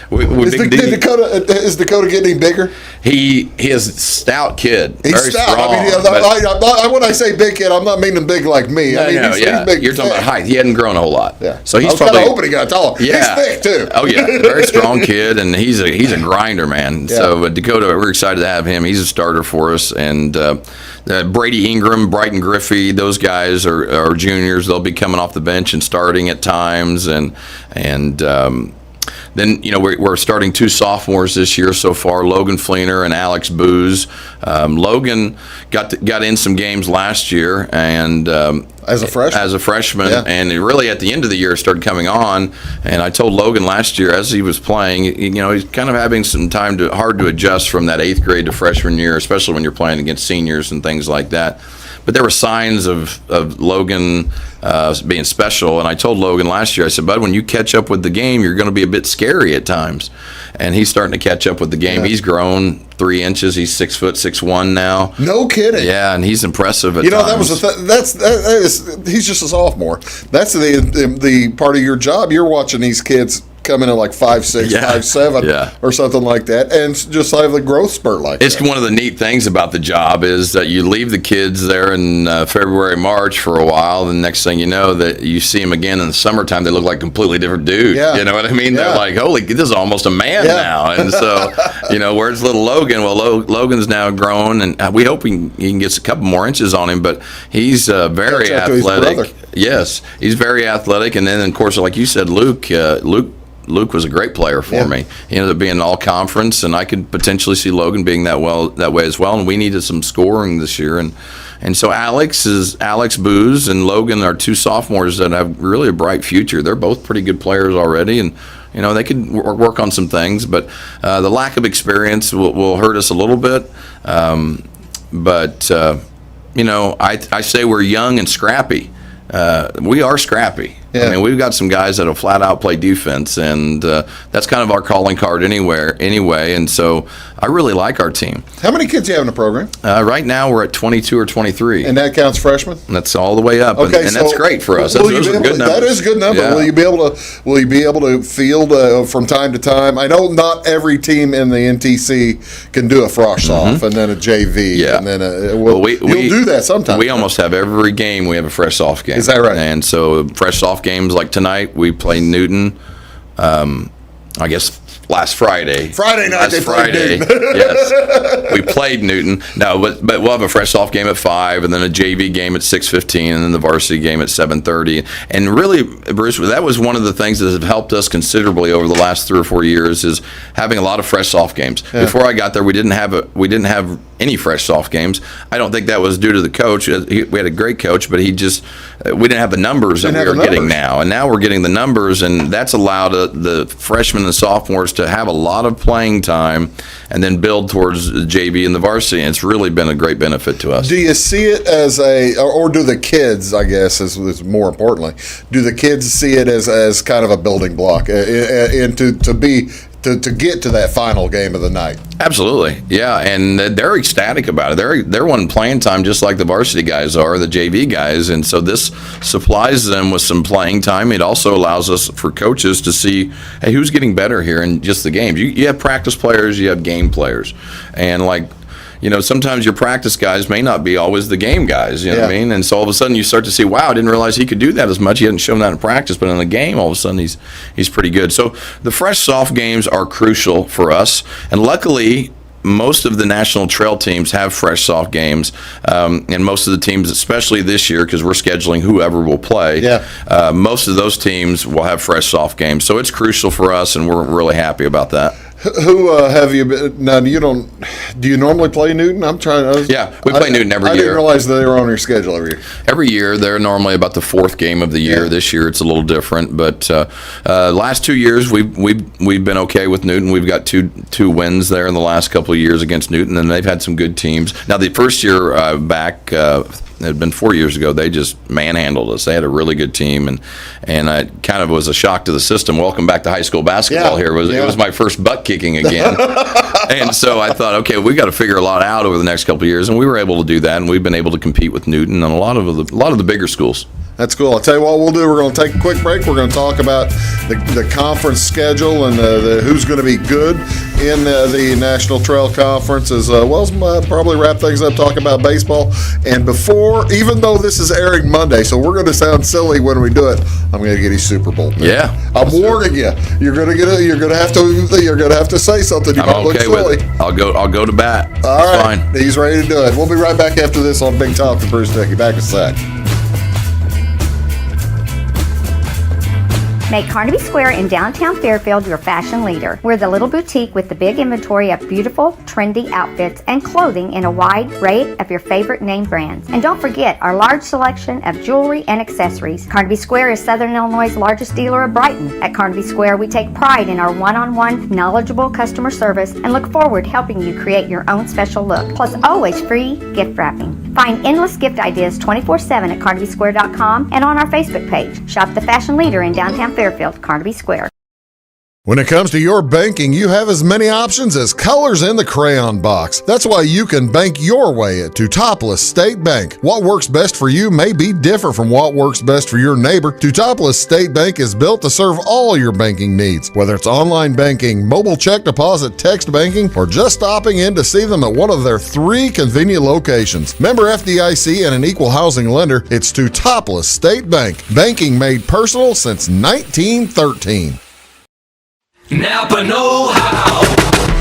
is Dakota getting any bigger? He is a stout kid. He's very stout. Strong, I mean, when I say big kid, I'm not meaning big like me. He's big. You're talking about height. He hadn't grown a whole lot. Yeah. So he's probably hoping he got taller. Yeah. He's thick too. Oh yeah, very strong kid, and he's a grinder, man. Yeah. So Dakota, we're excited to have him. He's a starter for us, and Brady Ingram, Brighton Griffey, those guys are juniors. They'll be coming off the bench and starting at times, and then we're starting 2 sophomores this year so far, Logan Fleener and Alex Booz. Logan got in some games last year, and as a freshman, and really at the end of the year started coming on. And I told Logan last year as he was playing, he's kind of having some time hard to adjust from that 8th grade to freshman year, especially when you're playing against seniors and things like that. But there were signs of Logan being special, and I told Logan last year, I said, bud, when you catch up with the game, you're going to be a bit scary at times. And he's starting to catch up with the game. Yeah. He's grown 3 inches. He's 6 foot 6'1" now. No kidding. Yeah, and he's impressive at times. That was he's just a sophomore. That's the part of your job. You're watching these kids come in at like 5'6", 5'7", or something like that, and just have the growth spurt like that. It's one of the neat things about the job is that you leave the kids there in February, March for a while, and the next thing you know that you see them again in the summertime, they look like a completely different dude. Yeah. You know what I mean? Yeah. They're like, holy, this is almost a man now. And so, where's little Logan? Well, Logan's now grown, and we hope he can get a couple more inches on him, but he's very athletic. Yes, he's very athletic, and then, of course, like you said, Luke was a great player for me. He ended up being an all-conference, and I could potentially see Logan being that way as well. And we needed some scoring this year, and so Alex Booz and Logan are 2 sophomores that have really a bright future. They're both pretty good players already, and they could work on some things, but the lack of experience will hurt us a little bit. I say we're young and scrappy. We are scrappy. Yeah. I mean, we've got some guys that'll flat out play defense, and that's kind of our calling card anyway. And so I really like our team. How many kids do you have in the program? Right now we're at 22 or 23. And that counts freshmen? And that's all the way up. Okay, and so that's great for us. will Those you be are able good to- numbers. That is a good number. Yeah. Will you be able to field from time to time? I know not every team in the NTC can do a frosh off and then a JV. Yeah. And then Well, you'll do that sometimes. We almost have every game we have a fresh soft game. Is that right? And so fresh soft games like tonight, we play Newton. I guess last Friday. Friday night they played Newton. Yes, we played Newton. No, but we'll have a fresh soft game at 5, and then a JV game at 6:15, and then the varsity game at 7:30. And really, Bruce, that was one of the things that have helped us considerably over the last 3 or 4 years is having a lot of fresh soft games. Yeah. Before I got there, we didn't have any fresh soft games. I don't think that was due to the coach. We had a great coach, but we didn't have the numbers that we are getting now. And now we're getting the numbers, and that's allowed the freshmen and sophomores to have a lot of playing time and then build towards the JV and the varsity. And it's really been a great benefit to us. Do you see it as or do the kids, I guess, is more importantly, do the kids see it as kind of a building block and to get to that final game of the night? Absolutely, yeah, and they're ecstatic about it. They're wanting playing time just like the varsity guys are, the JV guys, and so this supplies them with some playing time. It also allows us for coaches to see, hey, who's getting better here in just the games. You have practice players, you have game players, and sometimes your practice guys may not be always the game guys, you know what I mean? And so all of a sudden you start to see, wow, I didn't realize he could do that as much. He hadn't shown that in practice, but in the game, all of a sudden he's pretty good. So the fresh soft games are crucial for us. And luckily, most of the national trail teams have fresh soft games, and most of the teams, especially this year, because we're scheduling whoever will play, most of those teams will have fresh soft games. So it's crucial for us, and we're really happy about that. Who have you been? Now, do you normally play Newton? I'm trying. We play Newton every year. I didn't realize that they were on your schedule every year. Every year, they're normally about the 4th game of the year. Yeah. This year, it's a little different, but last 2 years, we've been okay with Newton. We've got two wins there in the last couple of years against Newton, and they've had some good teams. Now, the first year back. It had been 4 years ago. They just manhandled us. They had a really good team, and it kind of was a shock to the system. Welcome back to high school basketball. It was my first butt kicking again, and so I thought, okay, we got to figure a lot out over the next couple of years, and we were able to do that, and we've been able to compete with Newton and a lot of the bigger schools. That's cool. I'll tell you what we'll do. We're going to take a quick break. We're going to talk about the conference schedule and who's going to be good in the National Trail Conference, as well as probably wrap things up, talk about baseball. And even though this is airing Monday, so we're going to sound silly when we do it, I'm going to get a Super Bowl. Yeah, I'm warning you. You're going to have to say something. You might look okay silly. with it. I'll go to bat. All right. Fine. He's ready to do it. We'll be right back after this on Big Talk with Bruce Dickey. Back in a sec. Make Carnaby Square in downtown Fairfield your fashion leader. We're the little boutique with the big inventory of beautiful, trendy outfits and clothing in a wide array of your favorite name brands. And don't forget our large selection of jewelry and accessories. Carnaby Square is Southern Illinois' largest dealer of Brighton. At Carnaby Square, we take pride in our one-on-one, knowledgeable customer service and look forward to helping you create your own special look. Plus, always free gift wrapping. Find endless gift ideas 24/7 at CarnabySquare.com and on our Facebook page. Shop the fashion leader in downtown Fairfield, Carnaby Square. When it comes to your banking, you have as many options as colors in the crayon box. That's why you can bank your way at Teutopolis State Bank. What works best for you may be different from what works best for your neighbor. Teutopolis State Bank is built to serve all your banking needs, whether it's online banking, mobile check deposit, text banking, or just stopping in to see them at one of their 3 convenient locations. Member FDIC and an equal housing lender, it's Teutopolis State Bank. Banking made personal since 1913. Napa know-how.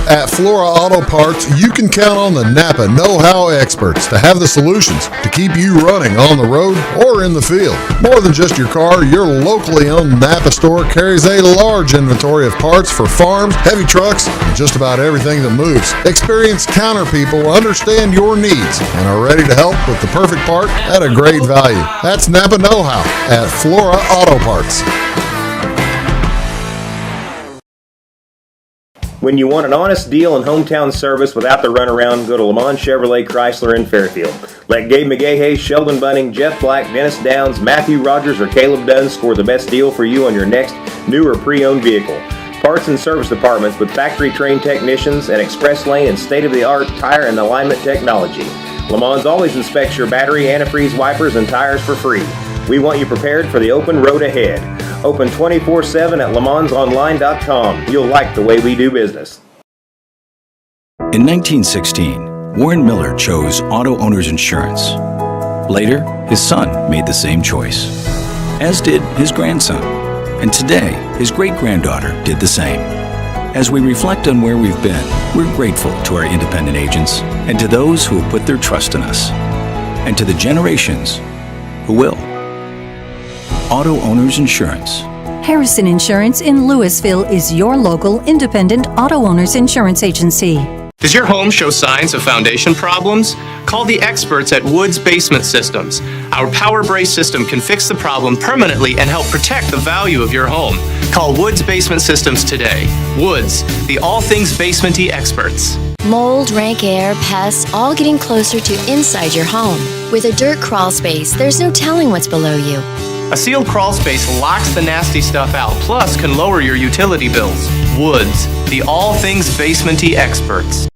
At Flora Auto Parts, you can count on the Napa know-how experts to have the solutions to keep you running on the road or in the field. More than just your car, your locally owned Napa store carries a large inventory of parts for farms, heavy trucks, and just about everything that moves. Experienced counter people understand your needs and are ready to help with the perfect part at a great value. That's Napa know-how at Flora Auto Parts. When you want an honest deal and hometown service without the runaround, go to Lamont Chevrolet Chrysler in Fairfield. Let Gabe McGahey, Sheldon Bunning, Jeff Black, Dennis Downs, Matthew Rogers, or Caleb Dunn score the best deal for you on your next new or pre-owned vehicle. Parts and service departments with factory-trained technicians and express lane and state-of-the-art tire and alignment technology. Lamont always inspects your battery, antifreeze, wipers, and tires for free. We want you prepared for the open road ahead. Open 24/7 at LeMansOnline.com. You'll like the way we do business. In 1916, Warren Miller chose auto owner's insurance. Later, his son made the same choice, as did his grandson. And today, his great-granddaughter did the same. As we reflect on where we've been, we're grateful to our independent agents and to those who have put their trust in us, and to the generations who will. Auto Owners Insurance. Harrison Insurance in Louisville is your local independent auto owners insurance agency. Does your home show signs of foundation problems? Call the experts at Woods Basement Systems. Our Power Brace system can fix the problem permanently and help protect the value of your home. Call Woods Basement Systems today. Woods, the all things basement-y experts. Mold, rank air, pests, all getting closer to inside your home. With a dirt crawl space, there's no telling what's below you. A sealed crawl space locks the nasty stuff out, plus can lower your utility bills. Woods, the all things basement-y experts.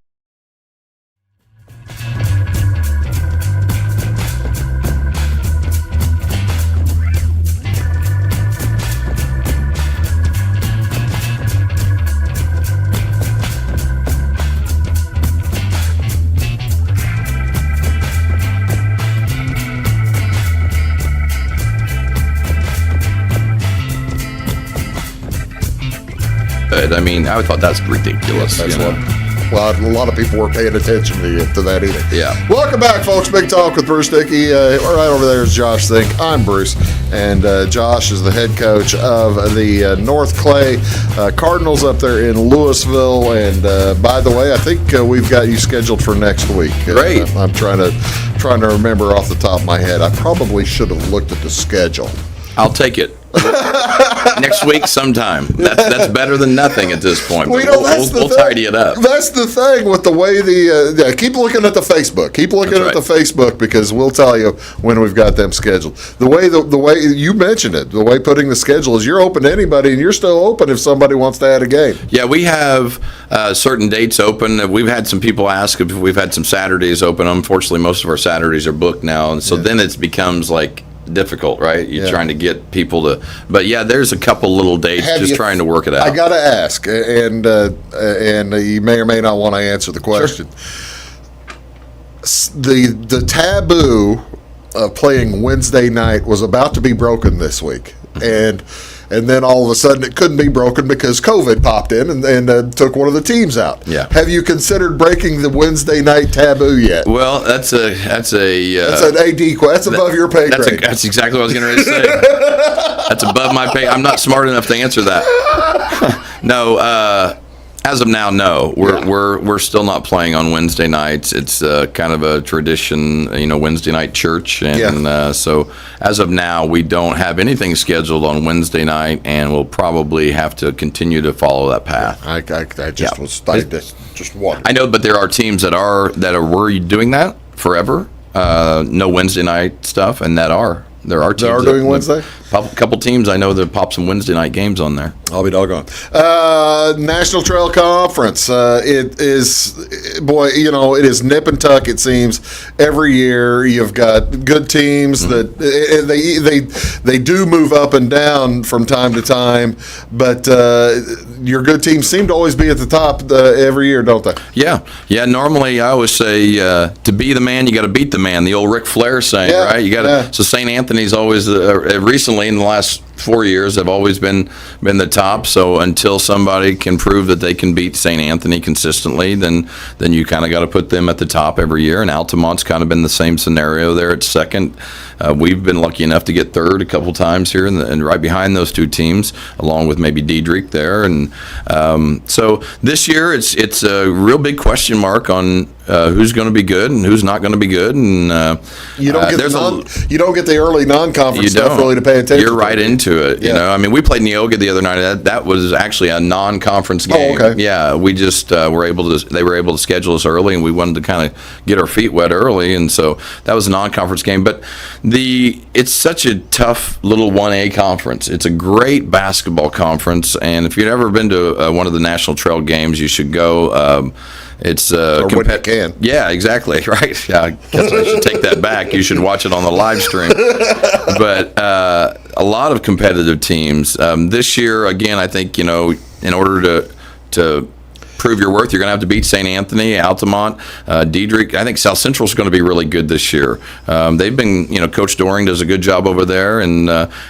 I mean, I thought that's ridiculous. That's well, a lot of people were paying attention to that either. Yeah. Welcome back, folks. Big Talk with Bruce Dickey. Right over there is Josh Zink. I'm Bruce, and Josh is the head coach of the North Clay Cardinals up there in Louisville. And by the way, I think we've got you scheduled for next week. Great. I'm trying to remember off the top of my head. I probably should have looked at the schedule. I'll take it. Next week sometime. That's better than nothing at this point. Well, We'll tidy it up. That's the thing with the way keep looking at the Facebook. Keep looking at the Facebook, because we'll tell you when we've got them scheduled. The way you mentioned it, the way putting the schedule is, you're open to anybody, and you're still open if somebody wants to add a game. Yeah, we have certain dates open. We've had some people ask if we've had some Saturdays open. Unfortunately, most of our Saturdays are booked now, and so then it becomes like difficult, right? You're trying to get people to, but yeah, there's a couple little dates, trying to work it out. I got to ask, and you may or may not want to answer the question. Sure. The taboo of playing Wednesday night was about to be broken this week, and then all of a sudden it couldn't be broken because COVID popped in and took one of the teams out. Yeah. Have you considered breaking the Wednesday night taboo yet? Well, that's an AD question. That's above your pay grade. That's exactly what I was going to say. That's above my pay. I'm not smart enough to answer that. No. As of now, no. We're still not playing on Wednesday nights. It's kind of a tradition, Wednesday night church, and so as of now, we don't have anything scheduled on Wednesday night, and we'll probably have to continue to follow that path. I just wondered. I know, but there are teams that were doing that forever. No Wednesday night stuff, and there are teams that are doing Wednesday. A couple teams I know that pop some Wednesday night games on there. I'll be doggone. National Trail Conference. It is, boy, it is nip and tuck. It seems every year you've got good teams that they do move up and down from time to time, but your good teams seem to always be at the top every year, don't they? Yeah. Normally, I always say to be the man, you got to beat the man. The old Ric Flair saying, right? You got to. So St. Anthony's always recently in the last 4 years have always been the top. So until somebody can prove that they can beat St. Anthony consistently, then you kind of got to put them at the top every year. And Altamont's kind of been the same scenario there at second. We've been lucky enough to get third a couple times here, and right behind those two teams, along with maybe Diedrich there. And so this year it's a real big question mark on who's going to be good and who's not going to be good. And you don't get the early non-conference stuff really to pay attention. You're right into to it. You know, I mean, we played Neoga the other night. That was actually a non-conference game. Oh, okay. Yeah, we just were able to. They were able to schedule us early, and we wanted to kind of get our feet wet early, and so that was a non-conference game. But it's such a tough little 1A conference. It's a great basketball conference, and if you've ever been to one of the National Trail games, you should go. It's or when you can. Yeah, exactly. Right. Yeah, I guess I should take that back. You should watch it on the live stream. But a lot of competitive teams this year. Again, I think in order to prove your worth, you're going to have to beat St. Anthony, Altamont, Diedrich. I think South Central is going to be really good this year. They've been, Coach Doring does a good job over there, and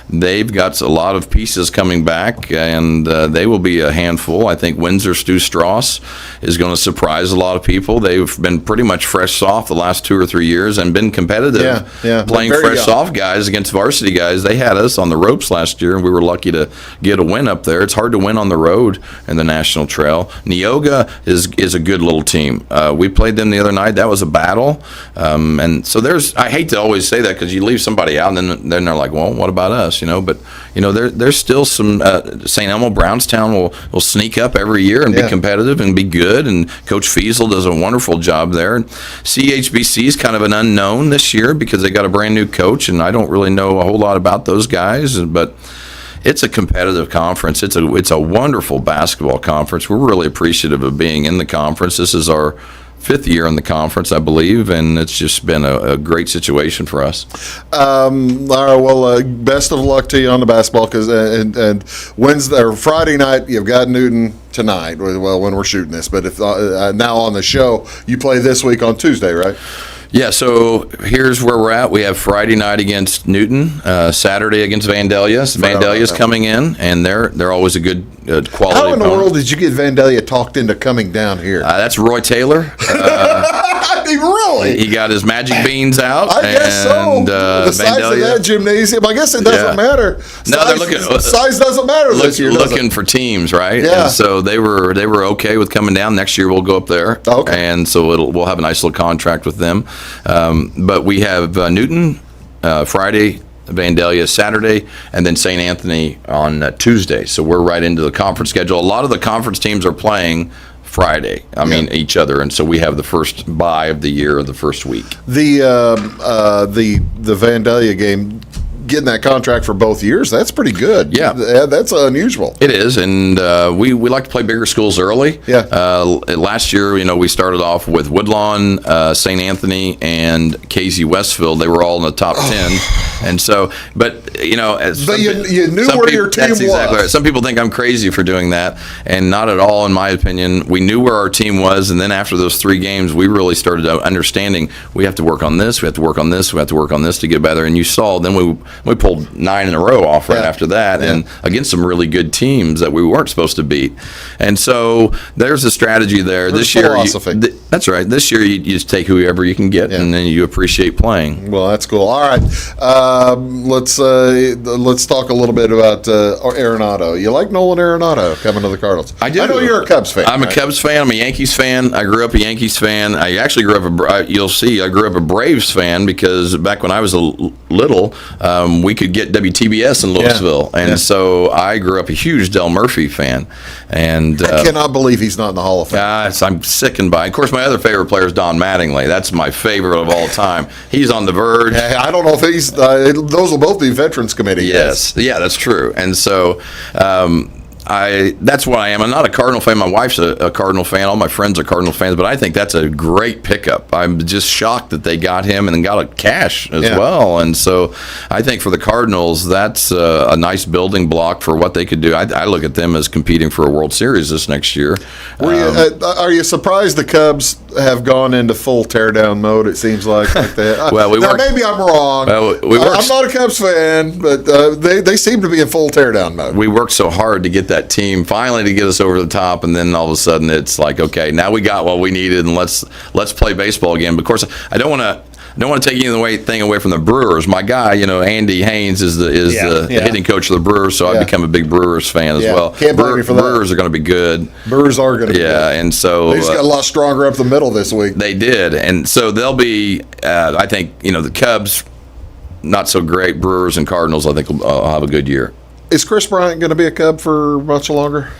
they've got a lot of pieces coming back, and they will be a handful. I think Windsor Stu Strauss is going to surprise a lot of people. They've been pretty much fresh soft the last 2 or 3 years and been competitive. Playing fresh soft guys against varsity guys. They had us on the ropes last year, and we were lucky to get a win up there. It's hard to win on the road in the National Trail. Neoga is a good little team. We played them the other night. That was a battle. And so I hate to always say that because you leave somebody out and then they're like, well, what about us? But there's still some St. Elmo Brownstown will sneak up every year and be competitive and be good. And Coach Fiesel does a wonderful job there. And CHBC is kind of an unknown this year because they got a brand new coach, and I don't really know a whole lot about those guys, but it's a competitive conference. It's a wonderful basketball conference. We're really appreciative of being in the conference. This is our 5th year in the conference, I believe, and it's just been a great situation for us. All right, well, best of luck to you on the basketball, because and Wednesday or Friday night you've got Newton tonight. Well, when we're shooting this, but if now on the show you play this week on Tuesday, right? Yeah, so here's where we're at. We have Friday night against Newton, Saturday against Vandalia. Vandalia's coming in, and they're always a good quality How in the opponent. world did you get Vandalia talked into coming down here? That's Roy Taylor. Really? He got his magic beans out. I guess so. The size Vandalia, of that gymnasium, I guess it doesn't matter. No, they're looking. Size doesn't matter this year. Looking for teams, right? Yeah. And so they were okay with coming down. Next year we'll go up there. Okay. And so we'll have a nice little contract with them. But we have Newton Friday, Vandalia Saturday, and then St. Anthony on Tuesday. So we're right into the conference schedule. A lot of the conference teams are playing Friday. I mean, each other, and so we have the first bye of the year, of the first week. The Vandalia game, getting that contract for both years, that's pretty good. Yeah, that's unusual. It is, and we like to play bigger schools early. Yeah. Last year, we started off with Woodlawn, St. Anthony, and KZ Westfield. They were all in the top 10, and so, but you knew where your team was. Exactly right. Some people think I'm crazy for doing that, and not at all, in my opinion. We knew where our team was, and then after those 3 games, we really started understanding we have to work on this, we have to work on this, we have to work on this to get better. And you saw, then we pulled 9 in a row off right after that, and against some really good teams that we weren't supposed to beat. And so there's a strategy there. This year, that's right. This year, you just take whoever you can get, and then you appreciate playing. Well, that's cool. All right, let's talk a little bit about Arenado. You like Nolan Arenado coming to the Cardinals? I do. I know you're a Cubs fan. I'm a Cubs fan. I'm a Yankees fan. I grew up a Yankees fan. I actually grew up you'll see, I grew up a Braves fan because back when I was little, we could get WTBS in Louisville, and so I grew up a huge Del Murphy fan. And I cannot believe he's not in the Hall of Fame. I'm sickened by. Of course, my other favorite player is Don Mattingly. That's my favorite of all time. He's on the verge. I don't know if he's. Those will both be Veterans Committee. Yes, yeah, that's true. And so. That's what I am. I'm not a Cardinal fan. My wife's a Cardinal fan. All my friends are Cardinal fans, but I think that's a great pickup. I'm just shocked that they got him and then got a cash as well. And so I think for the Cardinals, that's a nice building block for what they could do. I look at them as competing for a World Series this next year. Are you surprised the Cubs have gone into full teardown mode? It seems like that. Well, maybe I'm wrong. I'm not a Cubs fan, but they seem to be in full teardown mode. We worked so hard to get that team finally to get us over the top, and then all of a sudden it's like, okay, now we got what we needed, and let's play baseball again. But of course, I don't want to take anything away from the Brewers. My guy, Andy Haynes is the hitting coach of the Brewers, so I've become a big Brewers fan as well. Can't blame you for that. Brewers are going to be good. Brewers are going to be good. Yeah, and so they just got a lot stronger up the middle this week. They did, and so they'll be. I think the Cubs, not so great. Brewers and Cardinals, I think, will have a good year. Is Chris Bryant going to be a Cub for much longer?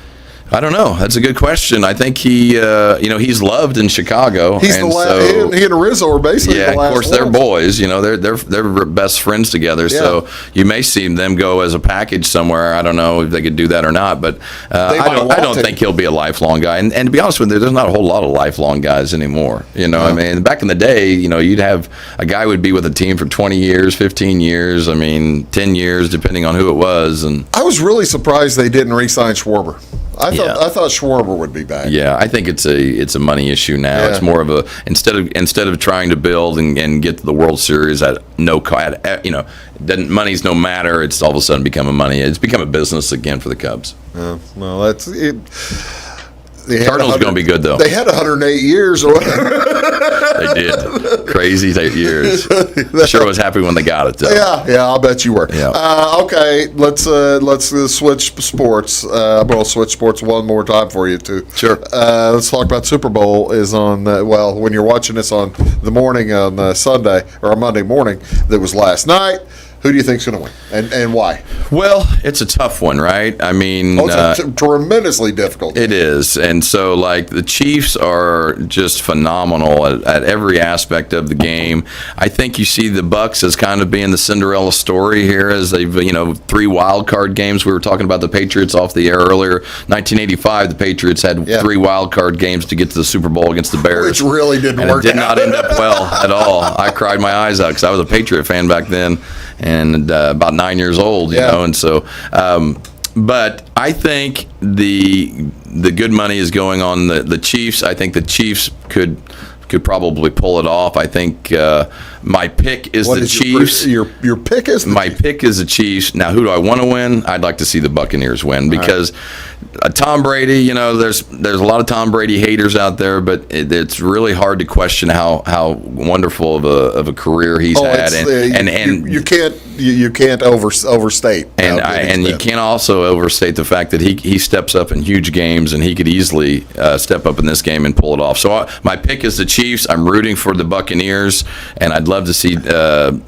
I don't know. That's a good question. I think he, he's loved in Chicago. He's and the last. He and Rizzo are basically the last. Of course, they're boys. They're best friends together. Yeah. So you may see them go as a package somewhere. I don't know if they could do that or not, but I don't think he'll be a lifelong guy. And to be honest with you, there's not a whole lot of lifelong guys anymore. I mean, back in the day, you'd have a guy would be with a team for 20 years, 15 years. 10 years, depending on who it was. And I was really surprised they didn't re-sign Schwarber. I thought Schwarber would be back. Yeah, I think it's a money issue now. Yeah. It's more of a instead of trying to build and get to the World Series at no cost, money's no matter. It's all of a sudden become a business again for the Cubs. Well, that's it. Cardinals going to be good though. They had 108 years or whatever. They did. Crazy 8 years. Sure was happy when they got it though. Yeah, I'll bet you were. Yeah. Okay, let's switch sports. I'm going to switch sports one more time for you too. Sure. Let's talk about Super Bowl is on. When you're watching this on the morning on Sunday or Monday morning, that was last night. Who do you think's going to win, and why? Well, it's a tough one, right? I mean, it's tremendously difficult. It is, and so the Chiefs are just phenomenal at every aspect of the game. I think you see the Bucs as kind of being the Cinderella story here, as they've 3 wild card games. We were talking about the Patriots off the air earlier. 1985, the Patriots had 3 wild card games to get to the Super Bowl against the Bears, which really didn't work. It did not end up well at all. I cried my eyes out because I was a Patriot fan back then. And about 9 years old, you know, and so. But I think the good money is going on the Chiefs. I think the Chiefs could probably pull it off. I think my pick is the Chiefs. Your pick is my pick is the Chiefs. Now, who do I want to win? I'd like to see the Buccaneers win because Tom Brady. There's a lot of Tom Brady haters out there, but it's really hard to question how wonderful of a career he's had. And you can't overstate. And you can't also overstate the fact that he steps up in huge games, and he could easily step up in this game and pull it off. So my pick is the Chiefs. I'm rooting for the Buccaneers, and I'd love to see the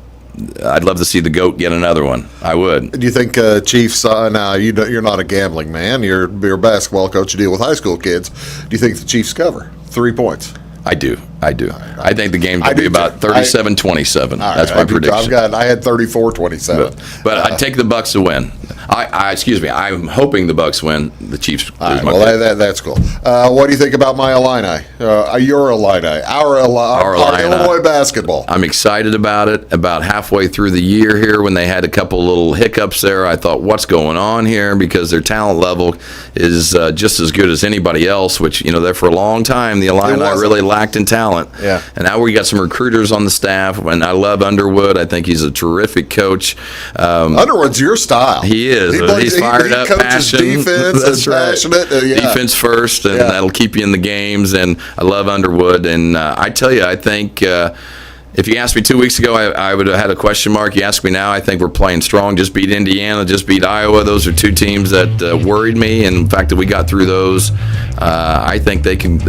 GOAT get another one. I would. Do you think Chiefs? Now you're not a gambling man. You're a basketball coach. You deal with high school kids. Do you think the Chiefs cover 3 points? I do. I think the game's going to be about 37-27. That's my prediction. I had 34-27. But I'd take the Bucs to win. I'm hoping the Bucs win. The Chiefs. That's cool. What do you think about my Illini? Your Illini. Our Illinois basketball. I'm excited about it. About halfway through the year here, when they had a couple little hiccups there, I thought, what's going on here? Because their talent level is just as good as anybody else, which, there for a long time, the Illini really lacked in talent. Yeah. And now we got some recruiters on the staff, and I love Underwood. I think he's a terrific coach. Underwood's your style. He is. He's fired up, passionate. That's right. Passionate. Defense first, and that'll keep you in the games. And I love Underwood. And I tell you, I think if you asked me 2 weeks ago, I would have had a question mark. You ask me now, I think we're playing strong. Just beat Indiana, just beat Iowa. Those are 2 teams that worried me. And the fact that we got through those, I think they could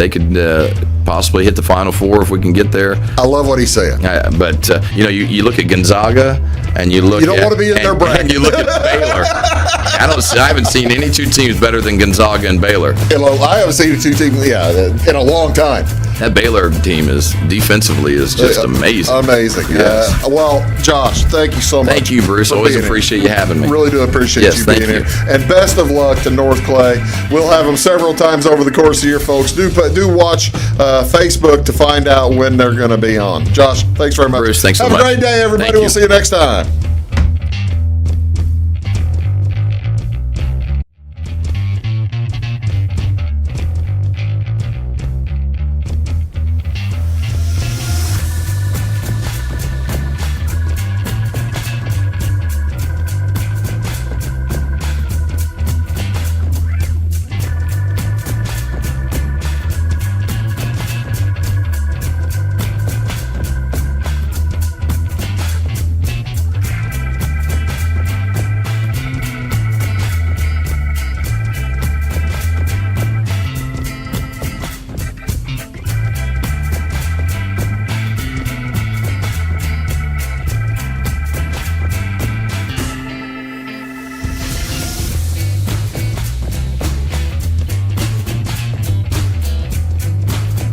possibly hit the Final Four if we can get there. I love what he's saying. But you look at Gonzaga, and you don't want to be in their bracket. And you look at Baylor. I haven't seen any 2 teams better than Gonzaga and Baylor. I haven't seen 2 teams, in a long time. That Baylor team defensively is just amazing. Amazing. Yes. Well, Josh, thank you so much. Thank you, Bruce. Always appreciate you having me. Really do appreciate you being here. And best of luck to North Clay. We'll have them several times over the course of the year, folks. Do watch Facebook to find out when they're going to be on. Josh, thanks very much. Bruce, thanks so much. Have a great day, everybody. We'll see you next time.